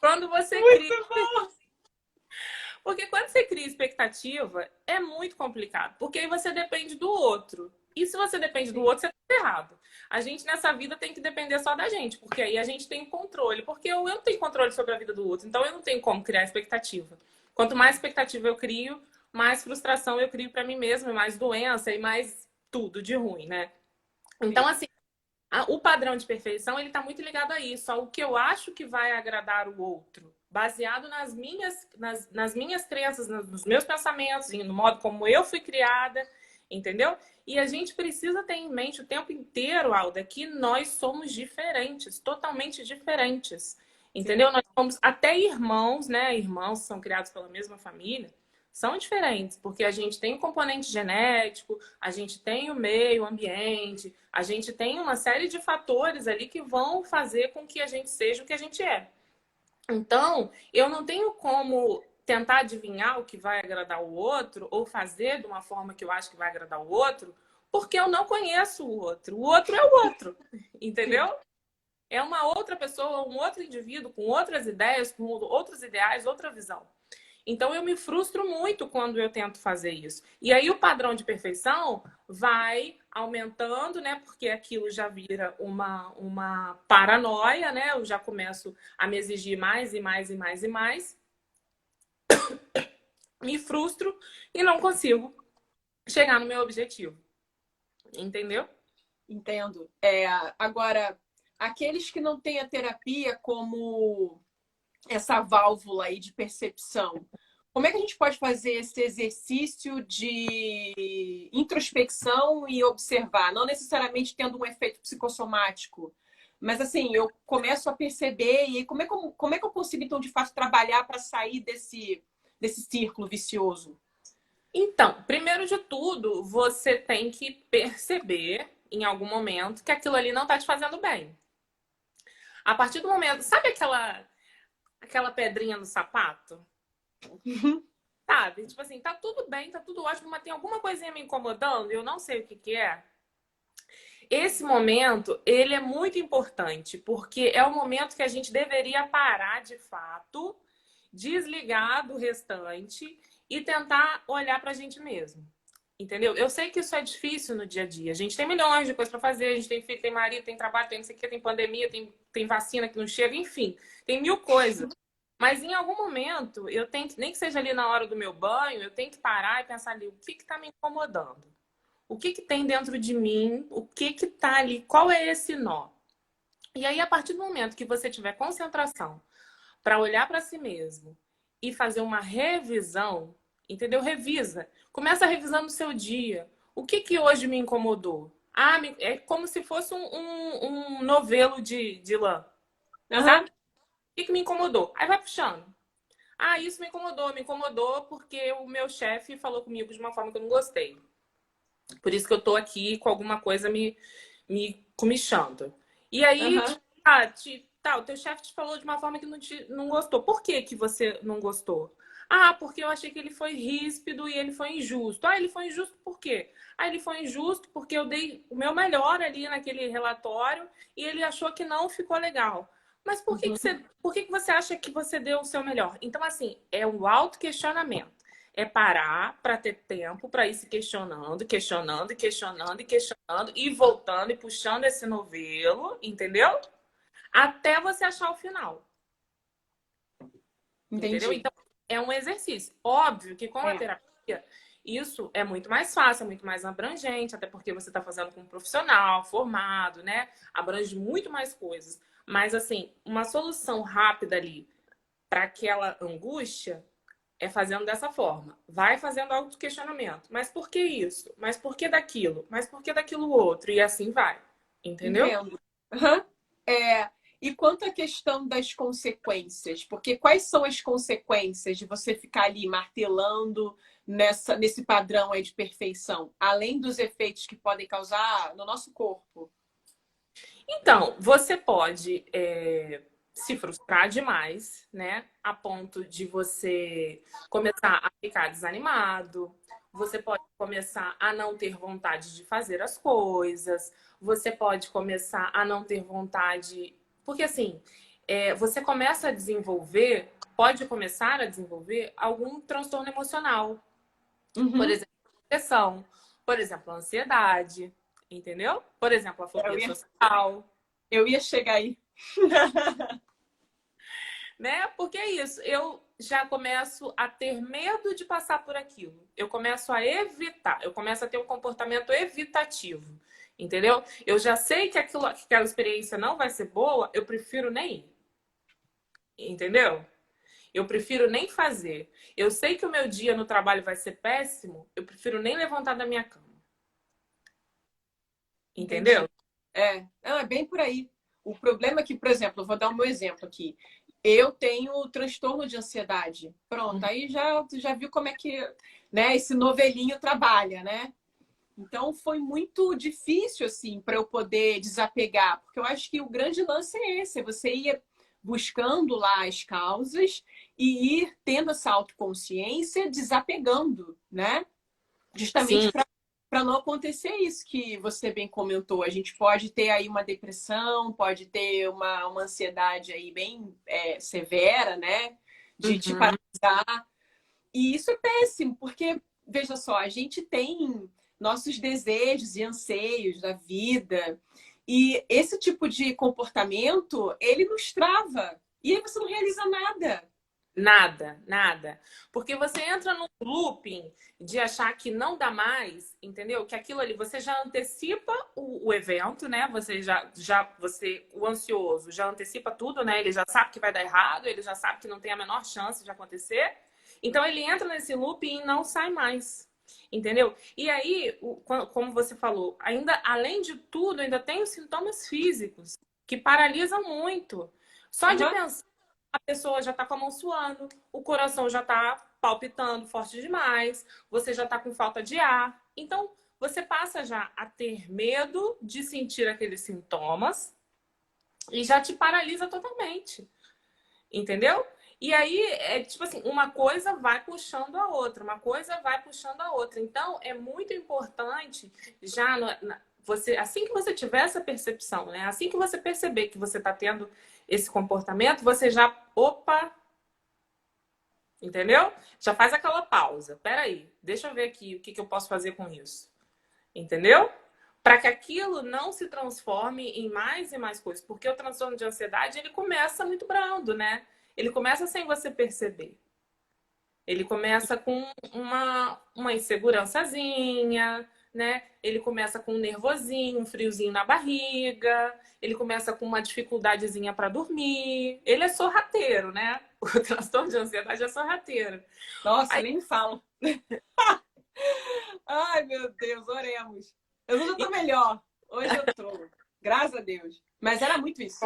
quando você cria, Muito bom! porque quando você cria expectativa, é muito complicado, porque aí você depende do outro. E se você depende do outro, você tá errado. A gente nessa vida tem que depender só da gente, porque aí a gente tem controle, porque eu não tenho controle sobre a vida do outro, então eu não tenho como criar expectativa. Quanto mais expectativa eu crio, mais frustração eu crio para mim mesma, mais doença e mais tudo de ruim, né? Então, assim, o padrão de perfeição, ele tá muito ligado a isso, ao que eu acho que vai agradar o outro, baseado nas minhas crenças, nos meus pensamentos, no modo como eu fui criada, entendeu? E a gente precisa ter em mente o tempo inteiro, Alda, que nós somos diferentes, totalmente diferentes, entendeu? Sim. Nós somos até irmãos, né? Irmãos são criados pela mesma família, são diferentes, porque a gente tem um componente genético, a gente tem o meio ambiente, a gente tem uma série de fatores ali que vão fazer com que a gente seja o que a gente é. Então, eu não tenho como tentar adivinhar o que vai agradar o outro ou fazer de uma forma que eu acho que vai agradar o outro, porque eu não conheço o outro. O outro é o outro, entendeu? É uma outra pessoa, um outro indivíduo com outras ideias, com outros ideais, outra visão. Então, eu me frustro muito quando eu tento fazer isso. E aí, o padrão de perfeição vai aumentando, né? Porque aquilo já vira uma paranoia, né? Eu já começo a me exigir mais e mais e mais e mais. Me frustro e não consigo chegar no meu objetivo. Entendeu? Entendo. Agora, aqueles que não têm a terapia como essa válvula aí de percepção, como é que a gente pode fazer esse exercício de introspecção e observar? Não necessariamente tendo um efeito psicossomático, mas assim, eu começo a perceber, e aí como é que eu consigo, então, de fato, trabalhar para sair desse círculo vicioso? Então, primeiro de tudo, você tem que perceber em algum momento que aquilo ali não está te fazendo bem. A partir do momento, sabe aquela pedrinha no sapato? Sabe? Tipo assim, tá tudo bem, tá tudo ótimo, mas tem alguma coisinha me incomodando e eu não sei o que que é. Esse momento, ele é muito importante, porque é o momento que a gente deveria parar de fato, desligar do restante e tentar olhar pra gente mesmo. Entendeu? Eu sei que isso é difícil no dia a dia. A gente tem milhões de coisas para fazer, a gente tem filho, tem marido, tem trabalho, tem não sei o que, tem pandemia, tem vacina que não chega, enfim, tem mil coisas. Mas em algum momento, eu tenho que, nem que seja ali na hora do meu banho, eu tenho que parar e pensar ali, o que está me incomodando? O que tem dentro de mim? O que está ali? Qual é esse nó? E aí, a partir do momento que você tiver concentração para olhar para si mesmo e fazer uma revisão, entendeu? Revisa. Começa revisando o seu dia. O que hoje me incomodou? Ah, é como se fosse um novelo de lã. Sabe? O que me incomodou? Aí vai puxando. Ah, isso me incomodou porque o meu chefe falou comigo de uma forma que eu não gostei. Por isso que eu tô aqui com alguma coisa me comichando. E aí, o teu chefe te falou de uma forma que não gostou. Por que que você não gostou? Ah, porque eu achei que ele foi ríspido e ele foi injusto. Ah, ele foi injusto por quê? Ah, ele foi injusto porque eu dei o meu melhor ali naquele relatório e ele achou que não ficou legal. Mas por que você acha que você deu o seu melhor? Então, assim, é um autoquestionamento. É parar para ter tempo para ir se questionando, questionando, questionando e questionando, e voltando e puxando esse novelo, entendeu? Até você achar o final. Entendi. Entendeu? Então, é um exercício. Óbvio que com a terapia, isso é muito mais fácil, é muito mais abrangente, até porque você está fazendo com um profissional formado, né? Abrange muito mais coisas. Mas, assim, uma solução rápida ali para aquela angústia é fazendo dessa forma. Vai fazendo autoquestionamento. Mas por que isso? Mas por que daquilo? Mas por que daquilo outro? E assim vai. Entendeu? Entendo. Uhum. E quanto à questão das consequências? Porque quais são as consequências de você ficar ali martelando nesse padrão aí de perfeição? Além dos efeitos que podem causar no nosso corpo. Então, você pode se frustrar demais, né? A ponto de você começar a ficar desanimado. Você pode começar a não ter vontade de fazer as coisas. Você pode começar a não ter vontade. Porque, assim, você começa a desenvolver, pode começar a desenvolver algum transtorno emocional. Por exemplo, depressão. Por exemplo, ansiedade. Entendeu? Por exemplo, a fobia social. Eu ia chegar aí. Né? Porque é isso, eu já começo a ter medo de passar por aquilo. Eu começo a evitar, eu começo a ter um comportamento evitativo. Entendeu? Eu já sei que aquela experiência não vai ser boa, eu prefiro nem ir. Entendeu? Eu prefiro nem fazer. Eu sei que o meu dia no trabalho vai ser péssimo, eu prefiro nem levantar da minha cama. Entendeu? Não, é bem por aí. O problema é que, por exemplo, eu vou dar o meu exemplo aqui. Eu tenho transtorno de ansiedade. Pronto, aí já viu como é que, né, esse novelinho trabalha, né? Então foi muito difícil assim para eu poder desapegar, porque eu acho que o grande lance é esse, você ia buscando lá as causas e ir tendo essa autoconsciência, desapegando, né? Justamente Sim, para não acontecer isso que você bem comentou. A gente pode ter aí uma depressão, pode ter uma ansiedade aí bem severa, né? De te uhum. paralisar. E isso é péssimo, porque, veja só, a gente tem nossos desejos e anseios da vida. E esse tipo de comportamento, ele nos trava. E aí você não realiza nada. Nada, nada. Porque você entra num looping de achar que não dá mais, entendeu? Que aquilo ali, você já antecipa o evento, né? O ansioso já antecipa tudo, né? Ele já sabe que vai dar errado, ele já sabe que não tem a menor chance de acontecer. Então ele entra nesse looping e não sai mais. Entendeu? E aí, como você falou, ainda além de tudo, ainda tem os sintomas físicos que paralisam muito. Só de Uhum. pensar a pessoa já tá com a mão suando, o coração já tá palpitando forte demais, você já tá com falta de ar. Então, você passa já a ter medo de sentir aqueles sintomas e já te paralisa totalmente. Entendeu? E aí, é tipo assim, uma coisa vai puxando a outra, uma coisa vai puxando a outra. Então, é muito importante já você, assim que você tiver essa percepção, né? Assim que você perceber que você está tendo esse comportamento, você já, opa, entendeu? Já faz aquela pausa. Peraí, deixa eu ver aqui o que eu posso fazer com isso. Entendeu? Para que aquilo não se transforme em mais e mais coisas. Porque o transtorno de ansiedade, ele começa muito brando, né? Ele começa sem você perceber. Ele começa com uma insegurançazinha, né? Ele começa com um nervosinho, um friozinho na barriga. Ele começa com uma dificuldadezinha para dormir. Ele é sorrateiro, né? O transtorno de ansiedade é sorrateiro. Nossa, Aí, nem me fala. Ai, meu Deus, oremos. Eu já tô melhor. Hoje eu tô. Graças a Deus. Mas era muito isso.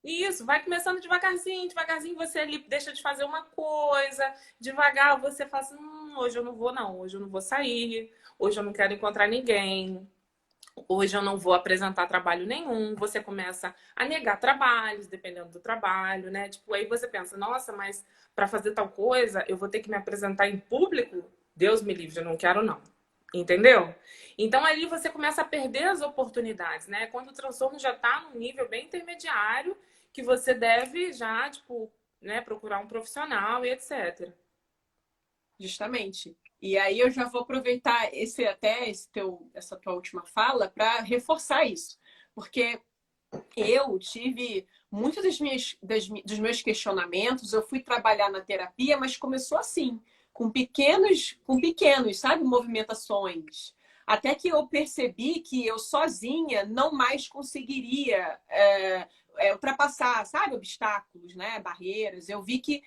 isso, vai começando devagarzinho, devagarzinho você ali deixa de fazer uma coisa, devagar você fala assim, hoje eu não vou não, hoje eu não vou sair, hoje eu não quero encontrar ninguém, hoje eu não vou apresentar trabalho nenhum. Você começa a negar trabalhos, dependendo do trabalho, né? Tipo, aí você pensa, nossa, mas para fazer tal coisa, eu vou ter que me apresentar em público? Deus me livre, eu não quero não. Entendeu? Então ali você começa a perder as oportunidades, né? Quando o transtorno já está num nível bem intermediário, que você deve já, tipo, né, procurar um profissional e etc. Justamente. E aí eu já vou aproveitar essa tua última fala para reforçar isso. Porque eu tive muitos dos meus questionamentos, eu fui trabalhar na terapia, mas começou assim, com pequenos, sabe, movimentações. Até que eu percebi que eu sozinha não mais conseguiria ultrapassar, sabe, obstáculos, né, barreiras. Eu vi que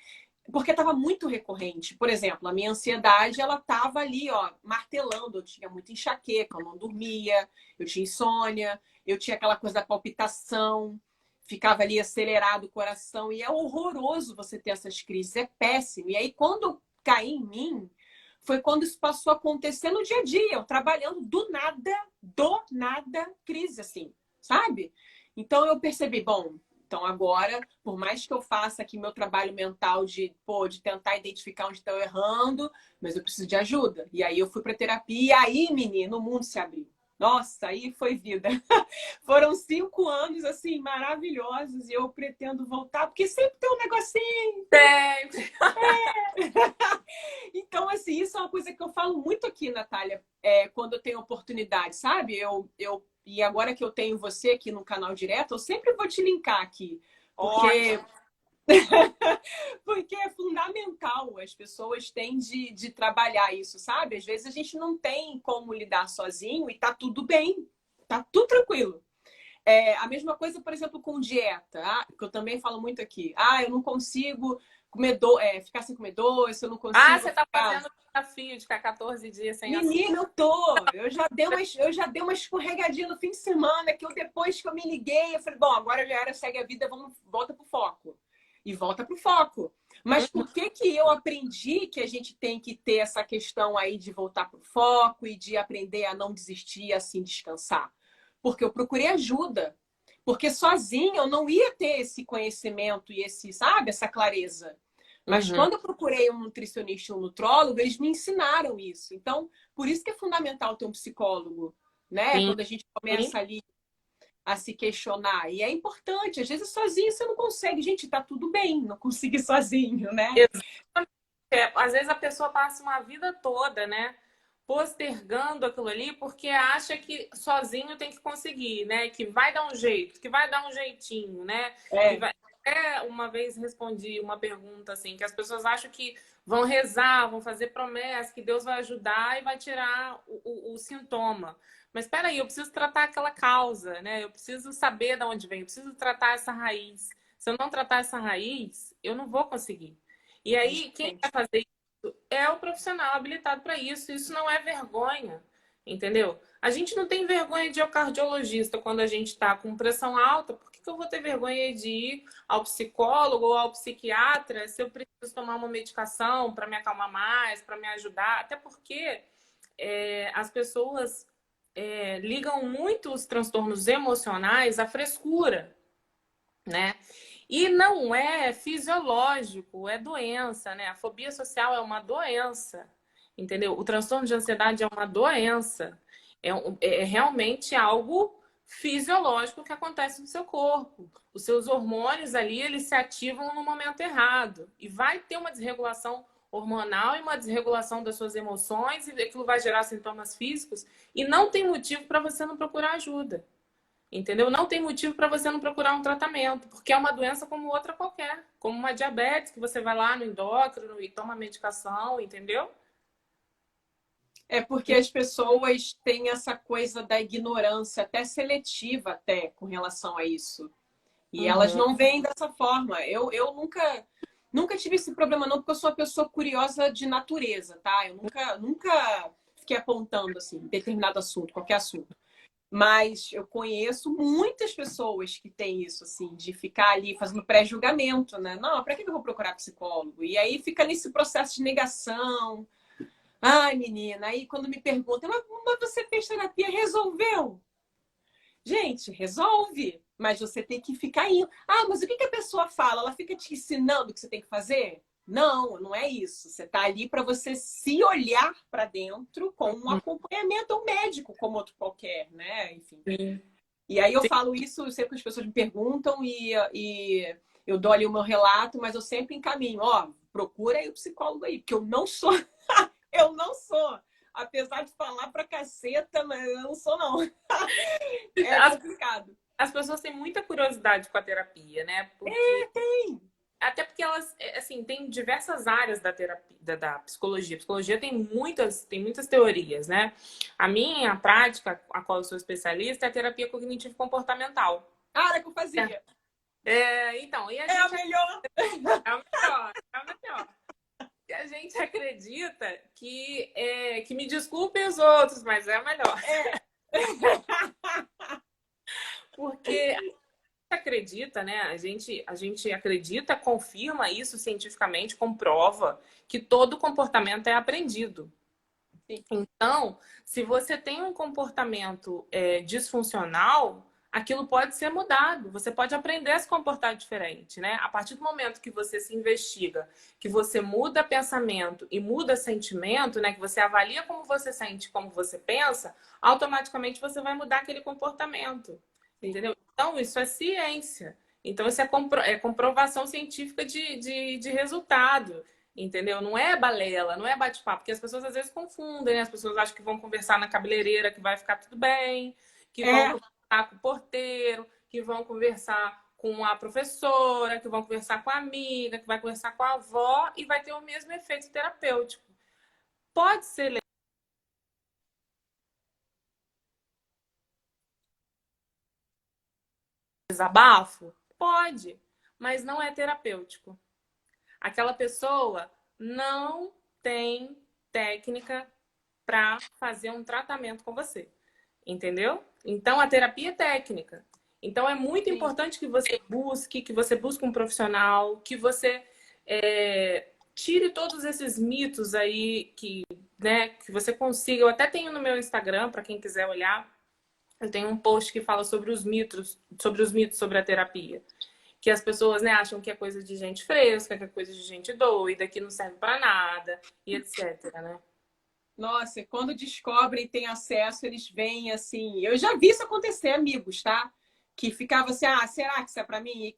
porque estava muito recorrente. Por exemplo, a minha ansiedade, ela estava ali, ó, martelando. Eu tinha muita enxaqueca, eu não dormia, eu tinha insônia, eu tinha aquela coisa da palpitação, ficava ali acelerado o coração. E é horroroso você ter essas crises, é péssimo. E aí, quando caí em mim, foi quando isso passou a acontecer no dia a dia, eu trabalhando do nada, crise, assim, sabe? Então eu percebi, bom, então agora, por mais que eu faça aqui meu trabalho mental de tentar identificar onde estou errando, mas eu preciso de ajuda. E aí eu fui para terapia e aí, menino, o mundo se abriu. Nossa, aí foi vida. Foram 5 anos, assim, maravilhosos e eu pretendo voltar, porque sempre tem um negocinho. Sempre. Então, assim, isso é uma coisa que eu falo muito aqui, Natália, quando eu tenho oportunidade, sabe? E agora que eu tenho você aqui no canal direto, eu sempre vou te linkar aqui, porque, Ótimo. porque é fundamental. As pessoas têm de trabalhar isso, sabe? Às vezes a gente não tem como lidar sozinho e tá tudo bem, tá tudo tranquilo. A mesma coisa, por exemplo, com dieta, que eu também falo muito aqui. Eu não consigo ficar sem comer doce, eu não Ah, consigo você tá ficar. fazendo o desafio de ficar 14 dias sem açúcar. Menina, eu tô. Eu já dei uma escorregadinha no fim de semana que depois que eu me liguei, eu falei, bom, agora já era, segue a vida, volta pro foco. E volta pro foco. Mas por que que eu aprendi que a gente tem que ter essa questão aí de voltar pro foco e de aprender a não desistir e assim descansar? Porque eu procurei ajuda. Porque sozinha eu não ia ter esse conhecimento e sabe, essa clareza. Mas quando eu procurei um nutricionista e um nutrólogo, eles me ensinaram isso. Então, por isso que é fundamental ter um psicólogo, né? Sim, Quando a gente sim. começa ali a se questionar. E é importante, às vezes sozinho você não consegue. Gente, tá tudo bem, não conseguir sozinho, né? Exatamente. Às vezes a pessoa passa uma vida toda, né, postergando aquilo ali porque acha que sozinho tem que conseguir, né? Que vai dar um jeito, que vai dar um jeitinho, né? Que É, vai... uma vez respondi uma pergunta assim, que as pessoas acham que vão rezar, vão fazer promessas, que Deus vai ajudar e vai tirar o sintoma. Mas espera aí, eu preciso tratar aquela causa, né? Eu preciso saber de onde vem, eu preciso tratar essa raiz. Se eu não tratar essa raiz, eu não vou conseguir. E aí, quem vai justamente. fazer isso é o profissional habilitado para isso. Isso não é vergonha, entendeu? A gente não tem vergonha de ir ao cardiologista quando a gente está com pressão alta. Por que eu vou ter vergonha de ir ao psicólogo ou ao psiquiatra se eu preciso tomar uma medicação para me acalmar mais, para me ajudar? Até porque as pessoas ligam muito os transtornos emocionais à frescura, né? E não é fisiológico, é doença, né? A fobia social é uma doença, entendeu? O transtorno de ansiedade é uma doença. É realmente algo fisiológico que acontece no seu corpo. Os seus hormônios ali, eles se ativam no momento errado. E vai ter uma desregulação hormonal e uma desregulação das suas emoções, e aquilo vai gerar sintomas físicos. E não tem motivo para você não procurar ajuda. Entendeu? Não tem motivo para você não procurar um tratamento, porque é uma doença como outra qualquer, como uma diabetes, que você vai lá no endócrino e toma medicação, entendeu? É porque as pessoas têm essa coisa da ignorância, até seletiva, até com relação a isso. E elas Uhum. não veem dessa forma. Eu nunca tive esse problema, não, porque eu sou uma pessoa curiosa de natureza, tá? Eu nunca fiquei apontando assim, determinado assunto, qualquer assunto. Mas eu conheço muitas pessoas que têm isso, assim, de ficar ali fazendo pré-julgamento, né? Não, para que eu vou procurar psicólogo? E aí fica nesse processo de negação. Ai, menina, aí quando me perguntam, mas você fez terapia, resolveu? Gente, resolve, mas você tem que ficar indo. Ah, mas o que a pessoa fala? Ela fica te ensinando o que você tem que fazer? Não, não é isso. Você está ali para você se olhar para dentro com um acompanhamento ao médico, como outro qualquer, né? Enfim. Sim. E aí eu falo isso sempre que as pessoas me perguntam e eu dou ali o meu relato, mas eu sempre encaminho, ó, procura aí o psicólogo aí, porque eu não sou, eu não sou. Apesar de falar pra caceta, mas eu não sou, não. É As, complicado. as pessoas têm muita curiosidade com a terapia, né? Porque até porque elas, assim, tem diversas áreas da terapia, da psicologia. A psicologia tem muitas teorias, né? A minha prática, a qual eu sou especialista, é a terapia cognitivo-comportamental. Ah, era que eu fazia. Então, e a É a gente melhor. é o melhor, é o melhor. E a gente acredita que me desculpem os outros, mas é o melhor. É. Porque acredita, né? A gente acredita, confirma isso cientificamente, comprova que todo comportamento é aprendido. Sim. Então, se você tem um comportamento disfuncional, aquilo pode ser mudado. Você pode aprender a se comportar diferente, né? A partir do momento que você se investiga, que você muda pensamento e muda sentimento, né? Que você avalia como você sente, como você pensa, automaticamente você vai mudar aquele comportamento. Sim. Entendeu? Então, isso é ciência. Então, isso é comprovação científica de resultado. Entendeu? Não é balela, não é bate-papo, porque as pessoas às vezes confundem, né? As pessoas acham que vão conversar na cabeleireira, que vai ficar tudo bem, que vão É. conversar com o porteiro, que vão conversar com a professora, que vão conversar com a amiga, que vai conversar com a avó e vai ter o mesmo efeito terapêutico. Pode ser desabafo? Pode, mas não é terapêutico. Aquela pessoa não tem técnica para fazer um tratamento com você. Entendeu? Então a terapia é técnica. Então é muito Sim. importante que você busque um profissional, que você tire todos esses mitos aí que você consiga. Eu até tenho no meu Instagram, para quem quiser olhar, eu tenho um post que fala sobre os mitos sobre a terapia. que as pessoas, né, acham que é coisa de gente fresca, que é coisa de gente doida, que não serve para nada, e etc, né? Nossa, quando descobrem e têm acesso, eles vêm assim. Eu já vi isso acontecer, amigos, tá? Que ficava assim, ah, será que isso é pra mim?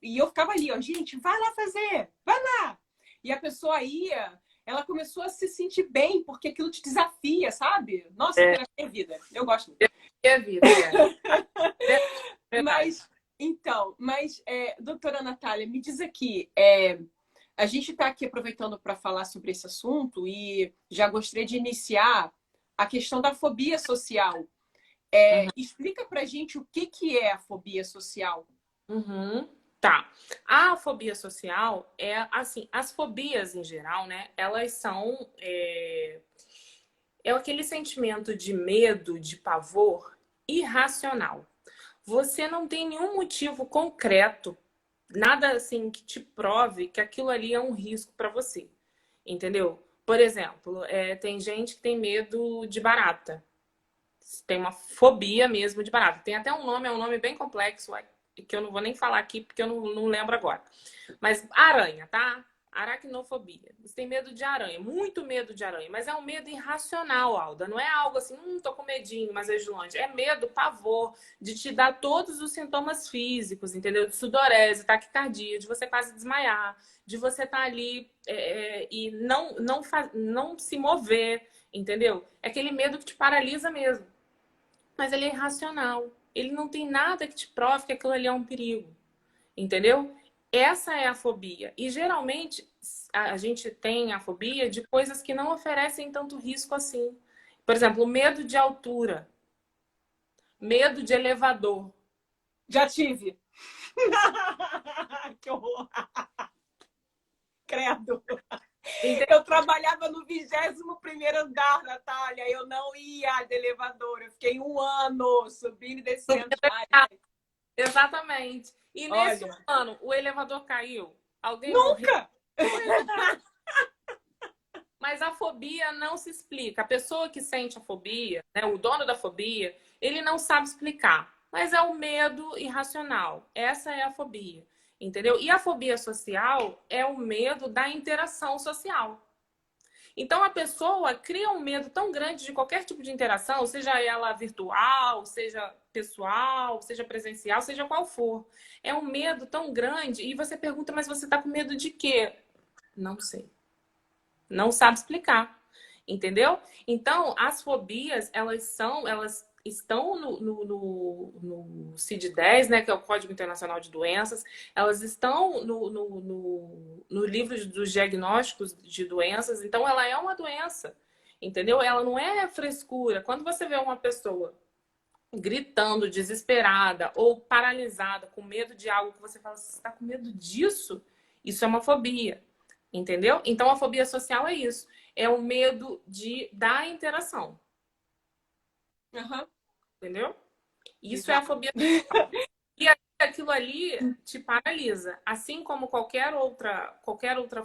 E eu ficava ali, ó, gente, vai lá fazer, vai lá. E a pessoa ia, ela começou a se sentir bem, porque aquilo te desafia, sabe? Nossa, É, terapia é vida. Eu gosto muito. é a vida, verdade. Mas, então, doutora Natália, me diz aqui, a gente está aqui aproveitando para falar sobre esse assunto e já gostaria de iniciar a questão da fobia social. Uhum. Explica para a gente o que é a fobia social. Uhum. Tá. A fobia social é assim, as fobias em geral, né? Elas são é aquele sentimento de medo, de pavor irracional. Você não tem nenhum motivo concreto, nada assim que te prove que aquilo ali é um risco para você, entendeu? Por exemplo, tem gente que tem medo de barata, tem uma fobia mesmo de barata. Tem até um nome, é um nome bem complexo, que eu não vou nem falar aqui porque eu não lembro agora. Mas aranha, tá? Aracnofobia. Você tem medo de aranha, muito medo de aranha, mas é um medo irracional, Alda. Não é algo assim, tô com medinho, mas é de longe. É medo, pavor, de te dar todos os sintomas físicos, entendeu? De sudorese, taquicardia, de você quase desmaiar, de você estar ali e não se mover, entendeu? É aquele medo que te paralisa mesmo. Mas ele é irracional. Ele não tem nada que te prove que aquilo ali é um perigo. Entendeu? Essa é a fobia. E geralmente a gente tem a fobia de coisas que não oferecem tanto risco assim. Por exemplo, medo de altura, medo de elevador. Já tive. Que horror. Credo. Entendeu? Eu trabalhava no 21º andar, Natália. Eu não ia de elevador. Eu fiquei um ano subindo e descendo. Exatamente. E nesse Olha, ano, o elevador caiu. Alguém morreu. nunca! Mas a fobia não se explica. A pessoa que sente a fobia, né, o dono da fobia, ele não sabe explicar. Mas é o medo irracional. Essa é a fobia. Entendeu? E a fobia social é o medo da interação social. Então a pessoa cria um medo tão grande de qualquer tipo de interação, seja ela virtual, seja pessoal, seja presencial, seja qual for. É um medo tão grande e você pergunta, mas você está com medo de quê? Não sei. Não sabe explicar, entendeu? Então, as fobias, elas estão no CID-10, né, que é o Código Internacional de Doenças, elas estão no livro dos diagnósticos de doenças, então ela é uma doença, entendeu? Ela não é frescura. Quando você vê uma pessoa gritando, desesperada ou paralisada, com medo de algo que você fala, você está com medo disso? Isso é uma fobia. Entendeu? Então a fobia social é isso. É o medo da interação. Uhum. Entendeu? Isso é a Exato. fobia. E aquilo ali te paralisa. Assim como qualquer outra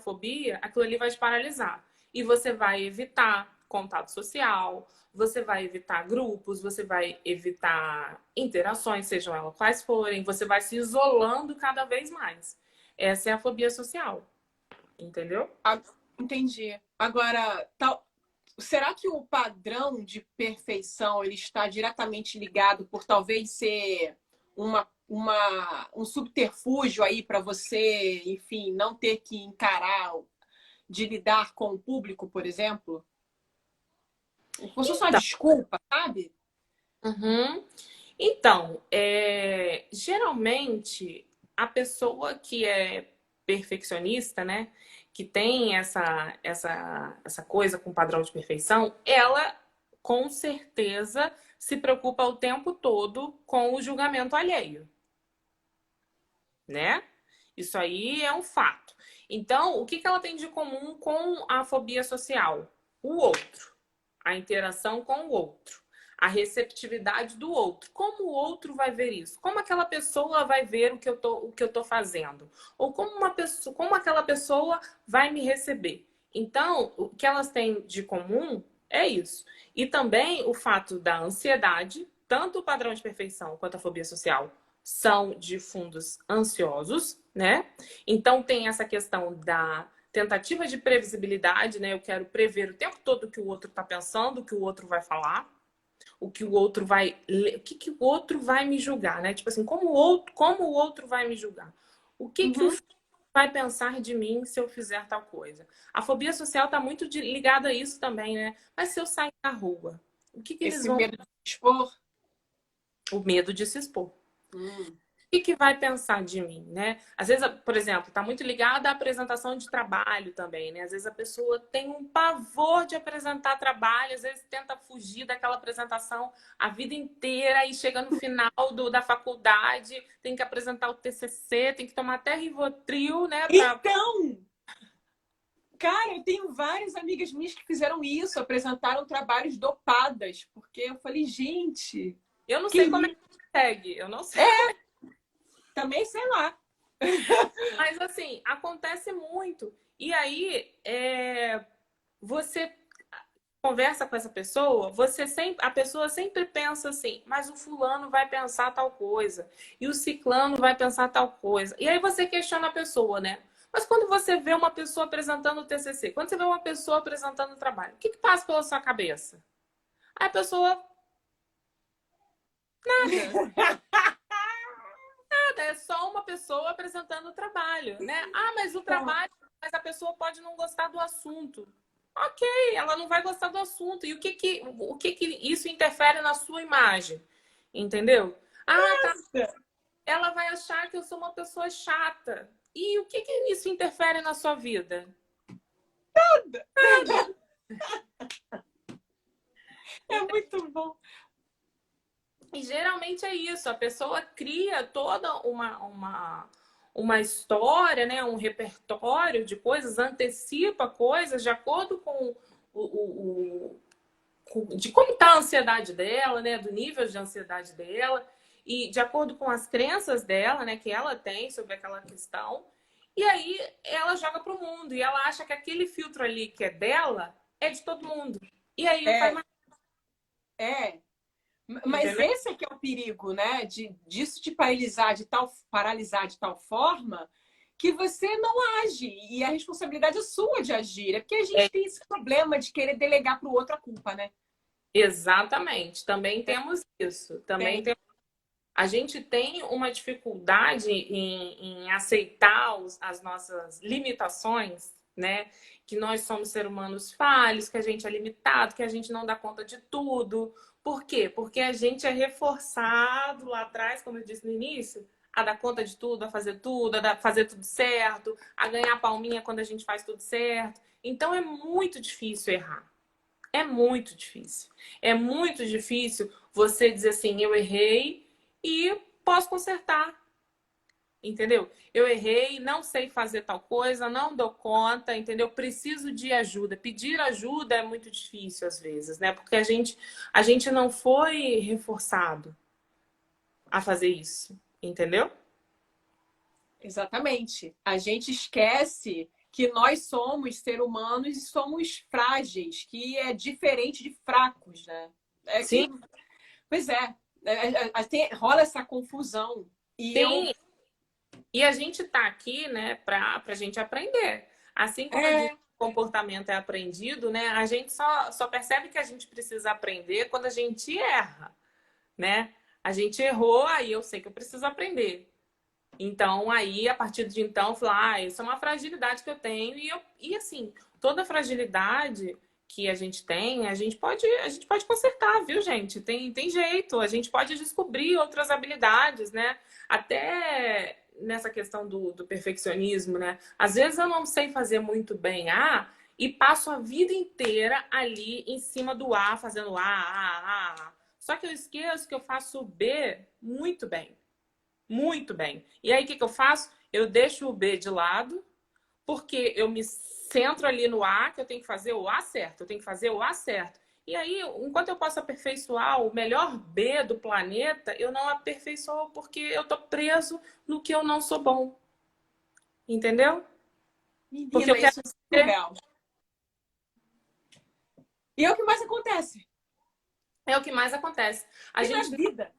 fobia, aquilo ali vai te paralisar. E você vai evitar contato social, você vai evitar grupos, você vai evitar interações, sejam elas quais forem, você vai se isolando cada vez mais. Essa é a fobia social. Entendeu? Entendi. Agora, será que o padrão de perfeição ele está diretamente ligado por talvez ser um subterfúgio aí para você, enfim, não ter que encarar, de lidar com o público, por exemplo? Como se fosse uma Então, desculpa, sabe? uhum. Então, geralmente a pessoa que é perfeccionista, né, que tem essa coisa com padrão de perfeição, ela com certeza se preocupa o tempo todo com o julgamento alheio, né? Isso aí é um fato. Então, o que ela tem de comum com a fobia social? O outro, a interação com o outro, a receptividade do outro. Como o outro vai ver isso? Como aquela pessoa vai ver o que eu tô fazendo? Ou como aquela pessoa vai me receber? Então, o que elas têm de comum é isso. E também o fato da ansiedade, tanto o padrão de perfeição quanto a fobia social são de fundos ansiosos, né? Então tem essa questão da tentativa de previsibilidade, né? Eu quero prever o tempo todo o que o outro está pensando, o que o outro vai falar, o que o outro vai, o que o outro vai me julgar, né? Tipo assim, como o outro vai me julgar? O que o Uhum. filho vai pensar de mim se eu fizer tal coisa? A fobia social está muito ligada a isso também, né? Mas se eu sair na rua, o que eles Esse vão? medo de expor. O medo de se expor. Hum. O que vai pensar de mim, né? Às vezes, por exemplo, está muito ligada à apresentação de trabalho também, né? Às vezes a pessoa tem um pavor de apresentar trabalho, às vezes tenta fugir daquela apresentação a vida inteira e chega no final da faculdade, tem que apresentar o TCC, tem que tomar até Rivotril, né? Então, cara, eu tenho várias amigas minhas que fizeram isso, apresentaram trabalhos dopadas, porque eu falei, gente, Eu não sei como é que que consegue, eu não sei como é. também sei lá. Mas assim, acontece muito. E aí, você conversa com essa pessoa, a pessoa sempre pensa assim, mas o fulano vai pensar tal coisa, e o ciclano vai pensar tal coisa. E aí você questiona a pessoa, né? Mas quando você vê uma pessoa apresentando o TCC, quando você vê uma pessoa apresentando o trabalho, o que passa pela sua cabeça? Aí a pessoa, nada, nada, é só uma pessoa apresentando o trabalho, né? Ah, mas o trabalho, mas a pessoa pode não gostar do assunto. Ok, ela não vai gostar do assunto. E o que que isso interfere na sua imagem? Entendeu? Ah, tá. Ela vai achar que eu sou uma pessoa chata. E o que isso interfere na sua vida? Nada. É muito bom. E geralmente é isso. A pessoa cria toda uma história, né? Um repertório de coisas, antecipa coisas de acordo com de como está a ansiedade dela, né? Do nível de ansiedade dela e de acordo com as crenças dela, né? Que ela tem sobre aquela questão. E aí ela joga para o mundo e ela acha que aquele filtro ali que é dela é de todo mundo. E aí vai É, mais, é. Mas entendeu? esse é que é o perigo, né? Disso te paralisar de tal forma que você não age. E a responsabilidade é sua de agir. É porque a É, gente tem esse problema de querer delegar para o outro a culpa, né? exatamente. Também temos isso. Também Tem. temos. A gente tem uma dificuldade em aceitar as nossas limitações, né? Que nós somos seres humanos falhos, que a gente é limitado, que a gente não dá conta de tudo. Por quê? Porque a gente é reforçado lá atrás, como eu disse no início, a dar conta de tudo, fazer tudo certo, a ganhar palminha quando a gente faz tudo certo. Então é muito difícil errar. É muito difícil. É muito difícil você dizer assim, eu errei e posso consertar, entendeu? Eu errei, não sei fazer tal coisa, não dou conta, entendeu? Preciso de ajuda. Pedir ajuda é muito difícil às vezes, né? Porque a gente não foi reforçado a fazer isso, entendeu? Exatamente. A gente esquece que nós somos seres humanos e somos frágeis, que é diferente de fracos, né? É que, Sim, pois rola essa confusão. E eu. sim. E a gente tá aqui, né, pra gente aprender. Assim como eu disse, É, o comportamento é aprendido, né? A gente só percebe que a gente precisa aprender quando a gente erra, né? A gente errou, aí eu sei que eu preciso aprender. Então, aí, a partir de então, eu falo, isso é uma fragilidade que eu tenho. E assim, toda fragilidade que a gente tem, a gente pode consertar, viu, gente? Tem jeito, a gente pode descobrir outras habilidades, né? Até nessa questão do perfeccionismo, né? Às vezes eu não sei fazer muito bem A e passo a vida inteira ali em cima do A, fazendo A. Só que eu esqueço que eu faço o B muito bem. Muito bem. E aí, o que eu faço? Eu deixo o B de lado, porque eu me centro ali no A, que eu tenho que fazer o A certo, eu tenho que fazer o A certo. E aí, enquanto eu posso aperfeiçoar o melhor B do planeta, eu não aperfeiçoo porque eu tô preso no que eu não sou bom. Entendeu? Porque eu menina, quero isso é ser. surreal. E é o que mais acontece. É o que mais acontece. A E na gente vida?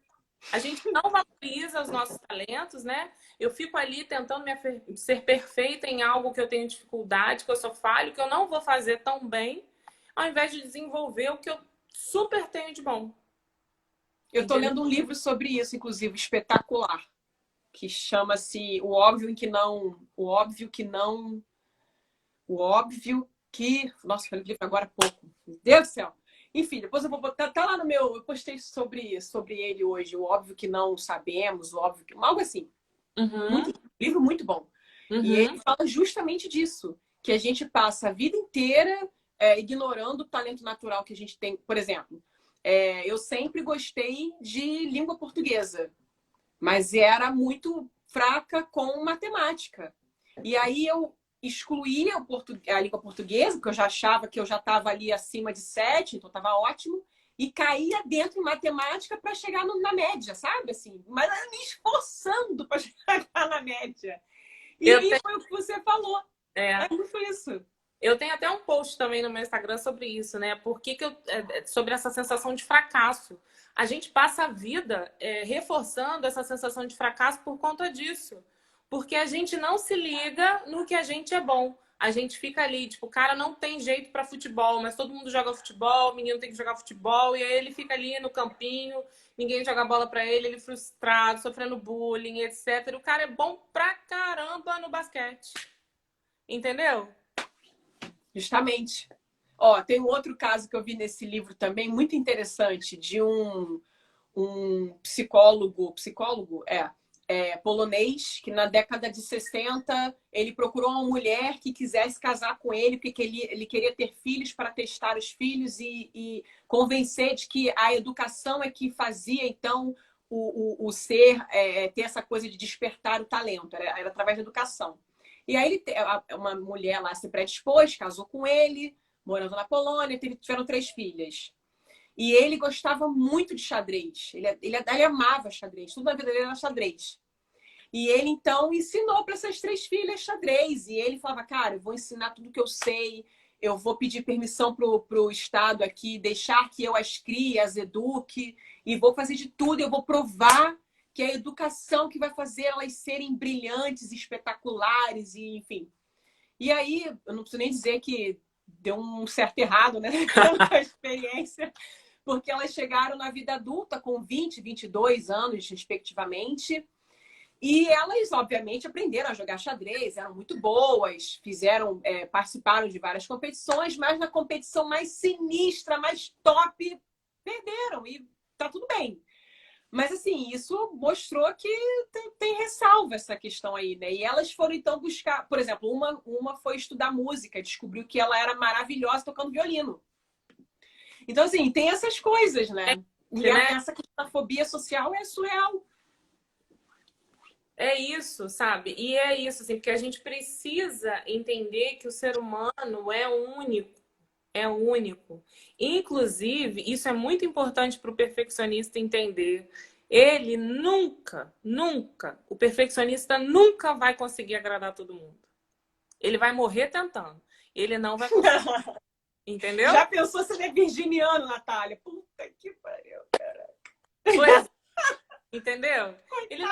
A gente não valoriza os nossos talentos, né? Eu fico ali tentando ser perfeita em algo que eu tenho dificuldade, que eu sou falho, que eu não vou fazer tão bem, ao invés de desenvolver o que eu super tenho de bom. Eu tô lendo um livro sobre isso, inclusive, espetacular, que chama-se O Óbvio em que não... O Óbvio que não... O Óbvio que... Nossa, falei do livro agora há pouco. Meu Deus do céu! Enfim, depois eu vou botar... Tá lá no meu... Eu postei sobre ele hoje. O Óbvio que não sabemos, o óbvio que... Algo assim. Uhum. Livro muito bom. E ele fala justamente disso. Que a gente passa a vida inteira ignorando o talento natural que a gente tem. Por exemplo, eu sempre gostei de língua portuguesa. Mas era muito fraca com matemática. E aí eu excluía a língua portuguesa, porque eu já achava que eu já estava ali acima de 7, então estava ótimo, e caía dentro em matemática para chegar na média, sabe? Assim, mas me esforçando para chegar na média. E aí foi o que você falou. É muito isso. Eu tenho até um post também no meu Instagram sobre isso, né? Sobre essa sensação de fracasso. A gente passa a vida reforçando essa sensação de fracasso por conta disso. Porque a gente não se liga no que a gente é bom. A gente fica ali, tipo, o cara não tem jeito para futebol, mas todo mundo joga futebol, o menino tem que jogar futebol, e aí ele fica ali no campinho, ninguém joga bola para ele, ele frustrado, sofrendo bullying, etc. O cara é bom pra caramba no basquete. Entendeu? Justamente. Ó, tem um outro caso que eu vi nesse livro também, muito interessante, de um psicólogo polonês, que na década de 60 ele procurou uma mulher que quisesse casar com ele, porque ele queria ter filhos para testar os filhos e convencer de que a educação é que fazia, então, o ser ter essa coisa de despertar o talento, era através da educação. E aí uma mulher lá se predispôs, casou com ele, morando na Polônia, tiveram 3 filhas. E ele gostava muito de xadrez. Ele amava xadrez. Tudo na vida dele era xadrez. E ele, então, ensinou para essas 3 filhas xadrez. E ele falava, cara, eu vou ensinar tudo que eu sei. Eu vou pedir permissão pro Estado aqui, deixar que eu as crie, as eduque. E vou fazer de tudo. Eu vou provar que é a educação que vai fazer elas serem brilhantes, espetaculares, e enfim. E aí, eu não preciso nem dizer que deu um certo errado, né? A experiência. Porque elas chegaram na vida adulta com 20, 22 anos, respectivamente. E elas, obviamente, aprenderam a jogar xadrez, eram muito boas, participaram de várias competições, mas na competição mais sinistra, mais top, perderam. E tá tudo bem. Mas, assim, isso mostrou que tem ressalva essa questão aí, né? E elas foram, então, buscar... Por exemplo, uma foi estudar música, descobriu que ela era maravilhosa tocando violino. Então, assim, tem essas coisas, né? E essa questão da fobia social é surreal. É isso, sabe? E é isso, assim, porque a gente precisa entender que o ser humano é único. É único. Inclusive, isso é muito importante para o perfeccionista entender. Ele o perfeccionista nunca vai conseguir agradar todo mundo. Ele vai morrer tentando. Ele não vai conseguir. Entendeu? Já pensou se ele é virginiano, Natália? Puta que pariu, cara. Pois, entendeu? Ele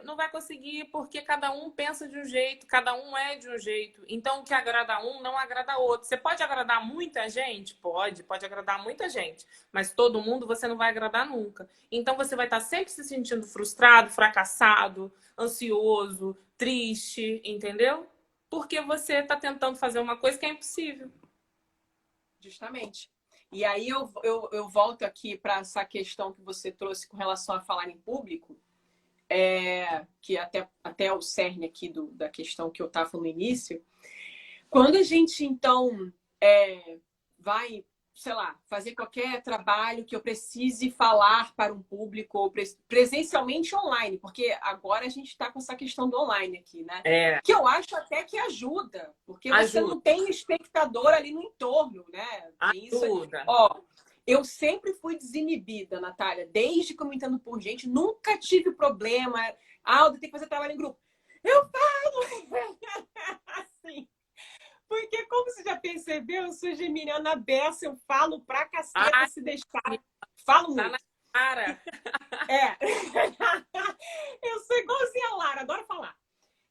não vai conseguir porque cada um pensa de um jeito, cada um é de um jeito. Então, o que agrada um não agrada outro. Você pode agradar muita gente? Pode agradar muita gente. Mas todo mundo você não vai agradar nunca. Então, você vai estar sempre se sentindo frustrado, fracassado, ansioso, triste, entendeu? Porque você está tentando fazer uma coisa que é impossível. Justamente. E aí eu volto aqui para essa questão que você trouxe com relação a falar em público, que até o cerne aqui da questão que eu estava falando no início. Quando a gente, então, vai, sei lá, fazer qualquer trabalho que eu precise falar para um público, ou presencialmente online, porque agora a gente está com essa questão do online aqui, né? Que eu acho até que ajuda, porque você não tem espectador ali no entorno, né? Ajuda. Ó, eu sempre fui desinibida, Natália, desde que eu me entendo por gente, nunca tive problema. Alda, tem que fazer trabalho em grupo. Eu falo! Assim. Porque, como você já percebeu, eu sou geminiana beça, eu falo pra caceta se deixar. Falo muito. Tá na cara. É. Eu sou igualzinha a Lara, adoro falar.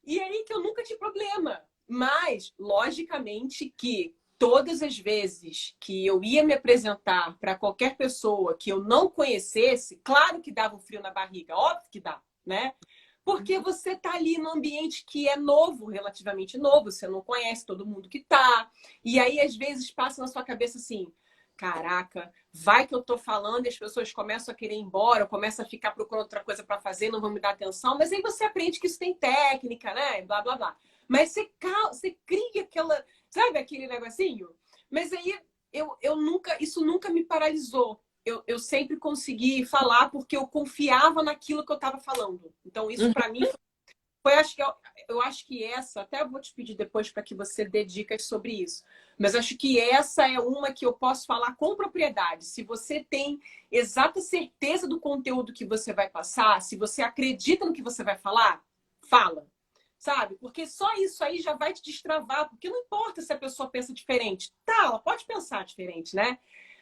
E aí que eu nunca tive problema. Mas, logicamente, que todas as vezes que eu ia me apresentar para qualquer pessoa que eu não conhecesse, claro que dava um frio na barriga, óbvio que dá, né? Porque você tá ali num ambiente que é novo, relativamente novo, você não conhece todo mundo que tá. E aí, às vezes, passa na sua cabeça assim: caraca, vai que eu tô falando e as pessoas começam a querer ir embora, começam a ficar procurando outra coisa para fazer, não vão me dar atenção. Mas aí você aprende que isso tem técnica, né? Blá, blá, blá. Mas você cria aquela, sabe aquele negocinho? Mas aí eu nunca, isso nunca me paralisou. Eu sempre consegui falar porque eu confiava naquilo que eu estava falando. Então, isso para mim foi, acho que eu acho que essa, até eu vou te pedir depois para que você dê dicas sobre isso. Mas acho que essa é uma que eu posso falar com propriedade. Se você tem exata certeza do conteúdo que você vai passar, se você acredita no que você vai falar, fala. Sabe? Porque só isso aí já vai te destravar, porque não importa se a pessoa pensa diferente. Tá, ela pode pensar diferente, né?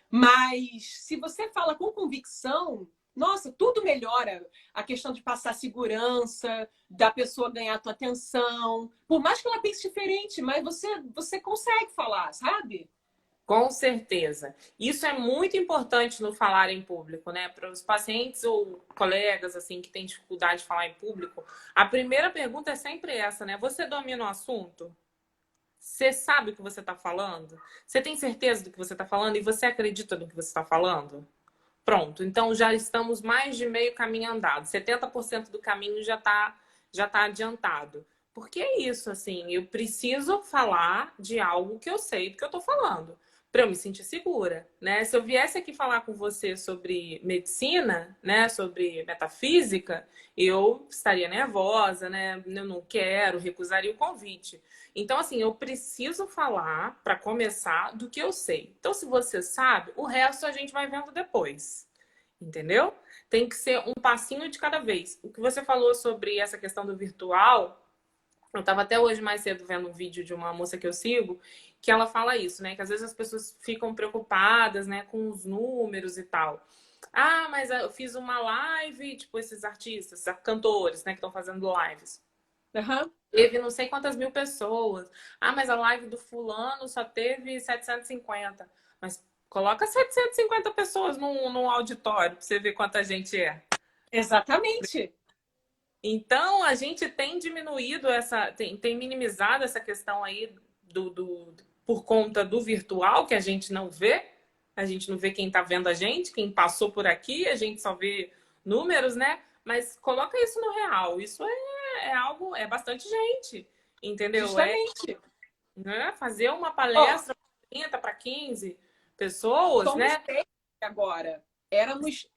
Mas se você fala com convicção, nossa, tudo melhora. A questão de passar segurança, da pessoa ganhar a tua atenção. Por mais que ela pense diferente, mas você consegue falar, sabe? Com certeza. Isso é muito importante no falar em público, né? Para os pacientes ou colegas assim que têm dificuldade de falar em público, a primeira pergunta é sempre essa, né? Você domina o assunto? Você sabe o que você está falando? Você tem certeza do que você está falando e você acredita no que você está falando? Pronto, então já estamos mais de meio caminho andado. 70% do caminho já tá adiantado. Porque é isso, assim, eu preciso falar de algo que eu sei do que eu estou falando, para eu me sentir segura, né? Se eu viesse aqui falar com você sobre medicina, né, sobre metafísica, eu estaria nervosa, né? Eu não quero, recusaria o convite. Então, assim, eu preciso falar, para começar, do que eu sei. Então, se você sabe, o resto a gente vai vendo depois. Entendeu? Tem que ser um passinho de cada vez. O que você falou sobre essa questão do virtual, eu estava até hoje mais cedo vendo um vídeo de uma moça que eu sigo, que ela fala isso, né? Que às vezes as pessoas ficam preocupadas, né, com os números e tal. Ah, mas eu fiz uma live, tipo esses artistas, cantores, né, que estão fazendo lives. Uhum. Teve não sei quantas mil pessoas. Ah, mas a live do fulano só teve 750. Mas coloca 750 pessoas num auditório para você ver quanta gente é. Exatamente. Então, a gente tem diminuído tem minimizado essa questão aí por conta do virtual, que a gente não vê. A gente não vê quem está vendo a gente, quem passou por aqui, a gente só vê números, né? Mas coloca isso no real. Isso é algo, é bastante gente, entendeu? Justamente. Né? Fazer uma Ó, palestra para 30 para 15 pessoas, somos né? 6 agora.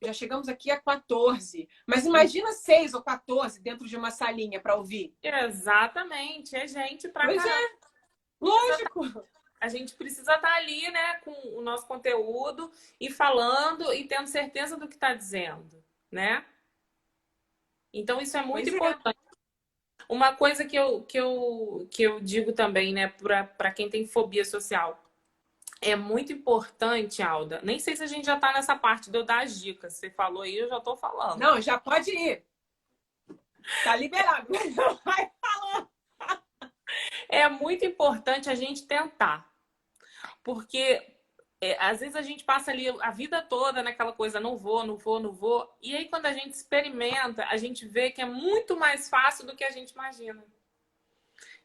Já chegamos aqui a 14. Mas imagina 6 ou 14 dentro de uma salinha para ouvir. Exatamente, é gente pra Pois caramba. é, lógico. A gente precisa estar ali, né, com o nosso conteúdo e falando e tendo certeza do que está dizendo, né? Então, isso é muito Pois é. importante. Uma coisa que eu digo também, né, para quem tem fobia social, é muito importante, Alda. Nem sei se a gente já está nessa parte de eu dar as dicas. Você falou aí, eu já estou falando. Não, já pode ir. Tá liberado. Vai falando. É muito importante a gente tentar. Porque às vezes a gente passa ali a vida toda naquela coisa, não vou, não vou, não vou. E aí, quando a gente experimenta, a gente vê que é muito mais fácil do que a gente imagina.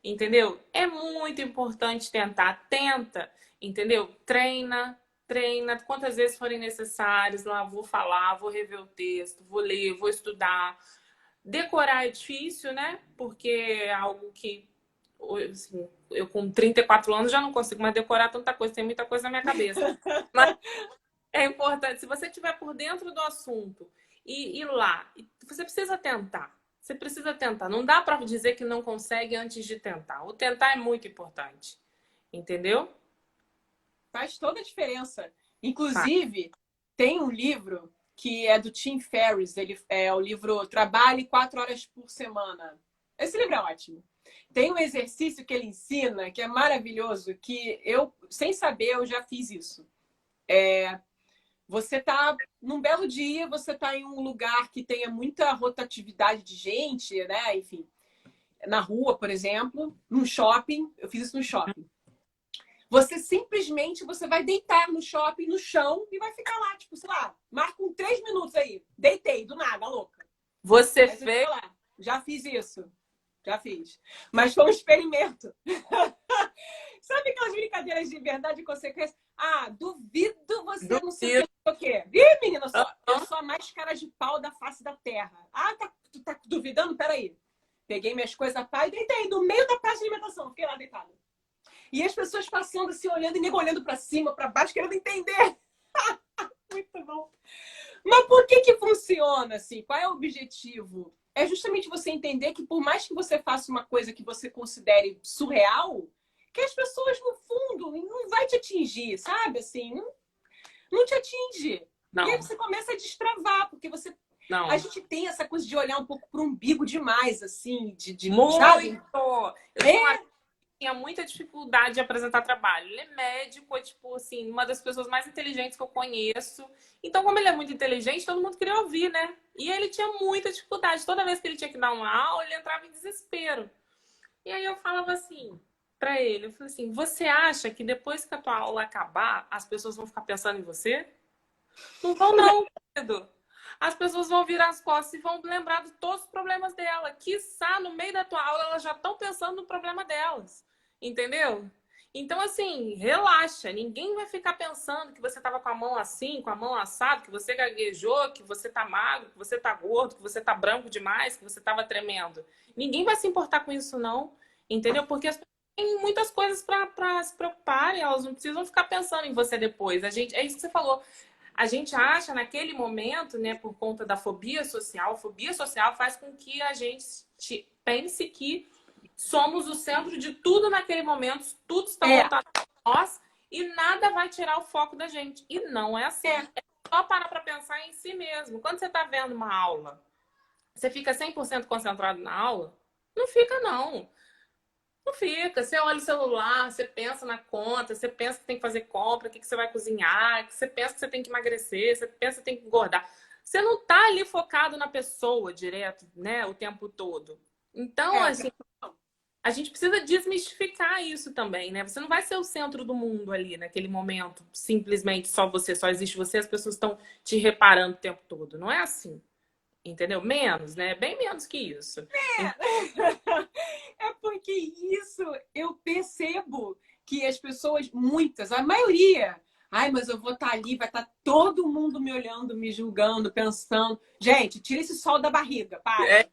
Entendeu? É muito importante tentar. Tenta, entendeu? Treina, treina quantas vezes forem necessárias. Lá, vou falar, vou rever o texto, vou ler, vou estudar. Decorar é difícil, né? Porque é algo que assim, eu com 34 anos já não consigo mais decorar tanta coisa, tem muita coisa na minha cabeça. Mas é importante, se você estiver por dentro do assunto e ir lá, você precisa tentar. Você precisa tentar. Não dá para dizer que não consegue antes de tentar. O tentar é muito importante. Entendeu? Faz toda a diferença. Faz. Inclusive, tem um livro que é do Tim Ferriss. Ele é o livro Trabalhe 4 horas por semana. Esse livro é ótimo. Tem um exercício que ele ensina que é maravilhoso, que eu, sem saber, eu já fiz isso. Você tá num belo dia, você tá em um lugar que tenha muita rotatividade de gente, né? Enfim, na rua, por exemplo, num shopping, eu fiz isso no shopping. Você simplesmente você vai deitar no shopping, no chão, e vai ficar lá, tipo, sei lá, marca um 3 minutos aí. Deitei, do nada, louca. Você Aí você fez? fica lá. Já fiz isso. Já fiz. Mas foi um experimento. Sabe aquelas brincadeiras de verdade e consequência? Ah, duvido você não sei Duvido. o quê. Ih, menina, eu sou a mais cara de pau da face da terra. Ah, tu tá duvidando? Peraí. Peguei minhas coisas, pá, e deitei no meio da praça de alimentação. Fiquei lá deitada. E as pessoas passando assim, olhando e nego olhando pra cima, pra baixo, querendo entender. Muito bom. Mas por que que funciona assim? Qual é o objetivo? É justamente você entender que por mais que você faça uma coisa que você considere surreal, que as pessoas, no fundo, não vai te atingir, sabe? Assim, não te atinge. E aí Não, você começa a destravar, porque você... A não. gente tem essa coisa de olhar um pouco pro umbigo demais, assim, sabe? Muito! Eu tinha É, tinha muita dificuldade de apresentar trabalho. Ele é médico, é tipo assim, uma das pessoas mais inteligentes que eu conheço. Então, como ele é muito inteligente, todo mundo queria ouvir, né? E ele tinha muita dificuldade. Toda vez que ele tinha que dar uma aula, ele entrava em desespero. E aí eu falava assim pra ele, eu falei assim: "Você acha que depois que a tua aula acabar, as pessoas vão ficar pensando em você? Não vão não, querido. As pessoas vão virar as costas e vão lembrar de todos os problemas dela. Quiçá, no meio da tua aula, elas já estão pensando no problema delas. Entendeu? Então, assim, relaxa. Ninguém vai ficar pensando que você estava com a mão assim, com a mão assada, que você gaguejou, que você tá magro, que você tá gordo, que você tá branco demais, que você estava tremendo. Ninguém vai se importar com isso, não. Entendeu? Porque as pessoas têm muitas coisas para se preocuparem. Elas não precisam ficar pensando em você depois. É isso que você falou. A gente acha naquele momento, né, por conta da a fobia social faz com que a gente pense que somos o centro de tudo naquele momento, tudo está é, voltado para nós e nada vai tirar o foco da gente. E não é assim. é. É só parar para pensar em si mesmo. Quando você está vendo uma aula, você fica 100% concentrado na aula? Não fica, não. Não fica. Você olha o celular, você pensa na conta, você pensa que tem que fazer compra, o que você vai cozinhar, que você pensa que você tem que emagrecer, você pensa que tem que engordar. Você não tá ali focado na pessoa direto, né, o tempo todo. Então, É, assim, a gente precisa desmistificar isso também, né? Você não vai ser o centro do mundo ali naquele momento, simplesmente só você, só existe você, as pessoas estão te reparando o tempo todo. Não é assim. Entendeu? Menos, né? Bem menos que isso. é porque isso eu percebo que as pessoas, muitas, a maioria, ai, mas eu vou estar ali, vai estar todo mundo me olhando, me julgando, pensando. Gente, tira esse sol da barriga, para. É,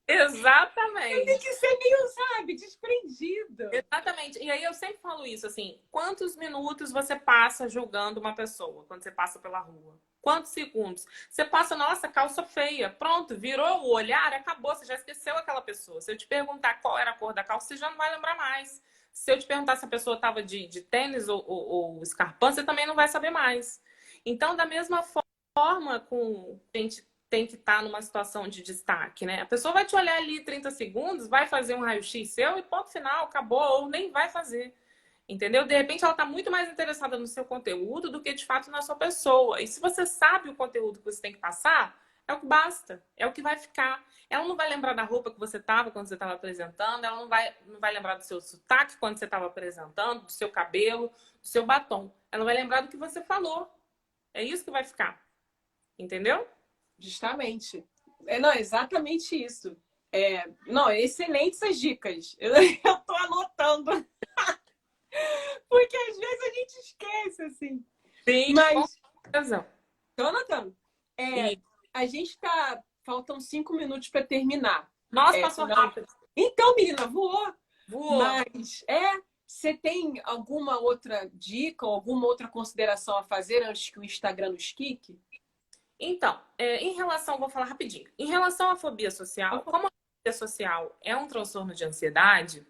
Tem exatamente. que ser meio, sabe, desprendido. Exatamente. E aí eu sempre falo isso, assim, quantos minutos você passa julgando uma pessoa quando você passa pela rua? Quantos segundos? Você passa, nossa, calça feia. Pronto, virou o olhar, acabou, você já esqueceu aquela pessoa. Se eu te perguntar qual era a cor da calça, você já não vai lembrar mais. Se eu te perguntar se a pessoa estava de tênis ou escarpão, você também não vai saber mais. Então, da mesma forma, com a gente tem que estar numa situação de destaque, né? A pessoa vai te olhar ali 30 segundos, vai fazer um raio-x seu e ponto final, acabou, ou nem vai fazer. Entendeu? De repente ela está muito mais interessada no seu conteúdo do que de fato na sua pessoa. E se você sabe o conteúdo que você tem que passar, é o que basta, é o que vai ficar. Ela não vai lembrar da roupa que você estava quando você estava apresentando, ela não vai lembrar do seu sotaque quando você estava apresentando, do seu cabelo, do seu batom. Ela vai lembrar do que você falou. É isso que vai ficar. Entendeu? Justamente. É, não, exatamente isso. É, não, excelentes essas dicas. Eu tô anotando, porque às vezes a gente esquece, assim. Sim, com Mas, certeza. Jonathan, E, a gente tá. Faltam 5 minutos para terminar. nossa, É, passou senão... rápido. Então, menina, voou. Voou. Mas você tem alguma outra dica ou alguma outra consideração a fazer antes que o Instagram nos quique? Então, em relação, vou falar rapidinho. Em relação à fobia social, como a fobia social é um transtorno de ansiedade,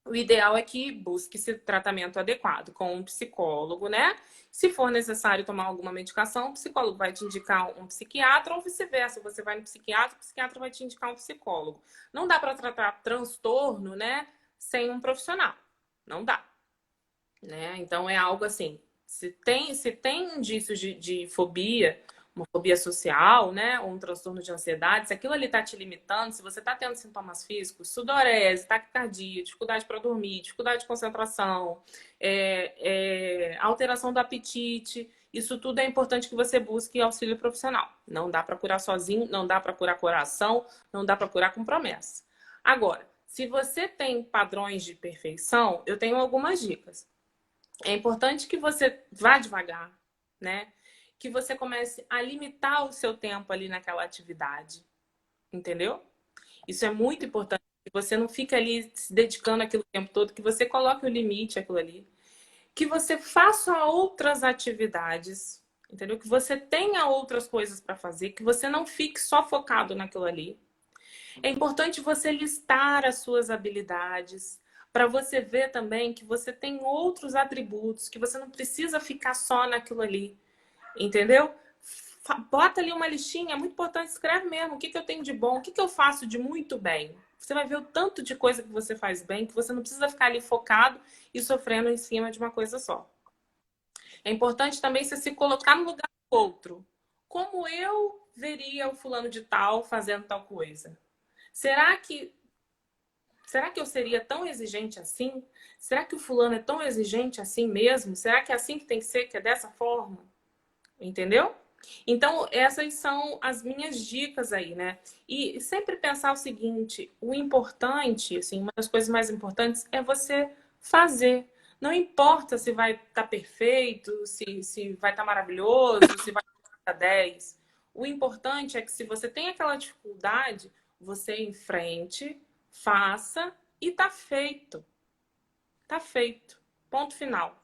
o ideal é que busque-se tratamento adequado com um psicólogo, né? Se for necessário tomar alguma medicação, o psicólogo vai te indicar um psiquiatra ou vice-versa. Você vai no psiquiatra, o psiquiatra vai te indicar um psicólogo. Não dá para tratar transtorno, né, sem um profissional. Não dá, né? Então é algo assim, Se tem indícios de fobia, uma fobia social, né, ou um transtorno de ansiedade, se aquilo ali está te limitando, se você está tendo sintomas físicos, sudorese, taquicardia, dificuldade para dormir, dificuldade de concentração, alteração do apetite, isso tudo é importante que você busque auxílio profissional. Não dá para curar sozinho, não dá para curar coração, não dá para curar com promessa. Agora, se você tem padrões de perfeição, eu tenho algumas dicas. É importante que você vá devagar, né? Que você comece a limitar o seu tempo ali naquela atividade, entendeu? Isso é muito importante, que você não fique ali se dedicando aquilo o tempo todo, que você coloque o limite àquilo ali, que você faça outras atividades, entendeu? Que você tenha outras coisas para fazer, que você não fique só focado naquilo ali. É importante você listar as suas habilidades, para você ver também que você tem outros atributos, que você não precisa ficar só naquilo ali, entendeu? Bota ali uma listinha, é muito importante, escreve mesmo o que eu tenho de bom, o que eu faço de muito bem. Você vai ver o tanto de coisa que você faz bem, que você não precisa ficar ali focado e sofrendo em cima de uma coisa só. É importante também você se colocar no lugar do outro. Como eu veria o fulano de tal fazendo tal coisa? Será que eu seria tão exigente assim? Será que o fulano é tão exigente assim mesmo? Será que é assim que tem que ser, que é dessa forma? Entendeu? Então, essas são as minhas dicas aí, né? E sempre pensar o seguinte, o importante, assim, uma das coisas mais importantes é você fazer. Não importa se vai estar perfeito, se vai estar maravilhoso, se vai estar 10. O importante é que se você tem aquela dificuldade, você enfrente, faça e tá feito. Tá feito. Ponto final.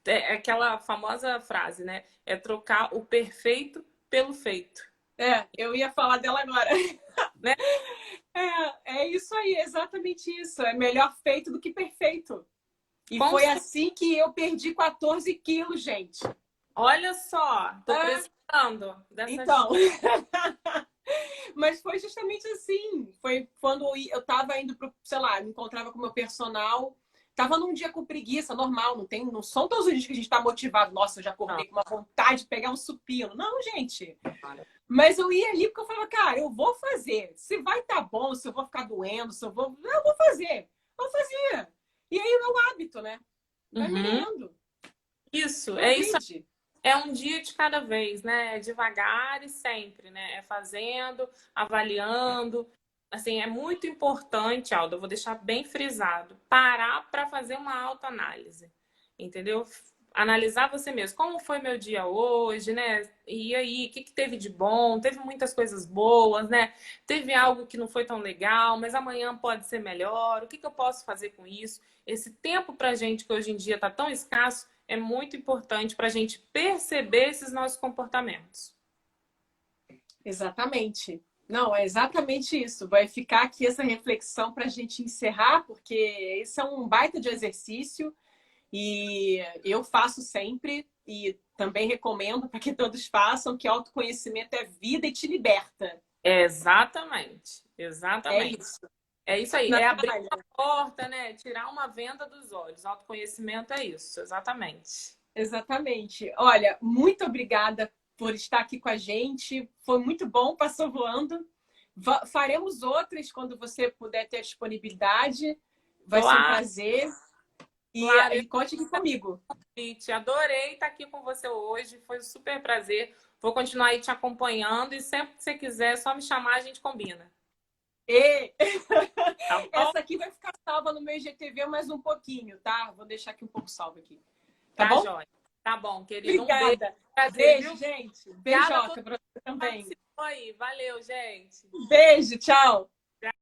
É aquela famosa frase, né? É trocar o perfeito pelo feito. Eu ia falar dela agora. Né? É isso aí, exatamente isso. É melhor feito do que perfeito. E Com foi certeza. assim que eu perdi 14 quilos, gente. Olha só, tô precisando dessas Então, mas foi justamente assim. Foi quando eu tava indo pro, sei lá, me encontrava com o meu personal. Tava num dia com preguiça, normal, não são todos os dias que a gente tá motivado. Nossa, eu já acordei com uma vontade de pegar um supino. Não, gente. Mas eu ia ali porque eu falava, cara, eu vou fazer. Se vai estar bom, se eu vou ficar doendo, se eu vou. Eu vou fazer. Vou fazer. E aí é o hábito, né? Vai melhorando. Isso, Não é isso. aprende. É um dia de cada vez, né? É devagar e sempre, né? É fazendo, avaliando. Assim, é muito importante, Alda, eu vou deixar bem frisado, parar para fazer uma autoanálise, entendeu? Analisar você mesmo. Como foi meu dia hoje, né? E aí, o que teve de bom? Teve muitas coisas boas, né? Teve algo que não foi tão legal, mas amanhã pode ser melhor. O que eu posso fazer com isso? Esse tempo pra gente que hoje em dia está tão escasso é muito importante para a gente perceber esses nossos comportamentos. Exatamente. Não, é exatamente isso. Vai ficar aqui essa reflexão para a gente encerrar, porque esse é um baita de exercício e eu faço sempre e também recomendo para que todos façam, que autoconhecimento é vida e te liberta. Exatamente. É Exatamente. isso. É isso aí. É abrir Natália, uma porta, né? Tirar uma venda dos olhos. Autoconhecimento é isso. Exatamente. exatamente. Olha, muito obrigada por estar aqui com a gente. Foi muito bom, passou voando. Faremos outras quando você puder ter disponibilidade. Vai ser um Claro, prazer. claro. E conte aqui comigo. Adorei estar aqui com você hoje. Foi um super prazer. Vou continuar aí te acompanhando e sempre que você quiser, é só me chamar, a gente combina. E... Tá bom? Essa aqui vai ficar salva no meu IGTV mais um pouquinho, tá? Vou deixar aqui um pouco salva aqui. Tá bom? Joia. Tá bom, querido. Obrigada. Um beijo. Prazer, Beijo, viu? gente. Obrigada Beijoca pra você também. Participou aí. Valeu, gente. Beijo, tchau.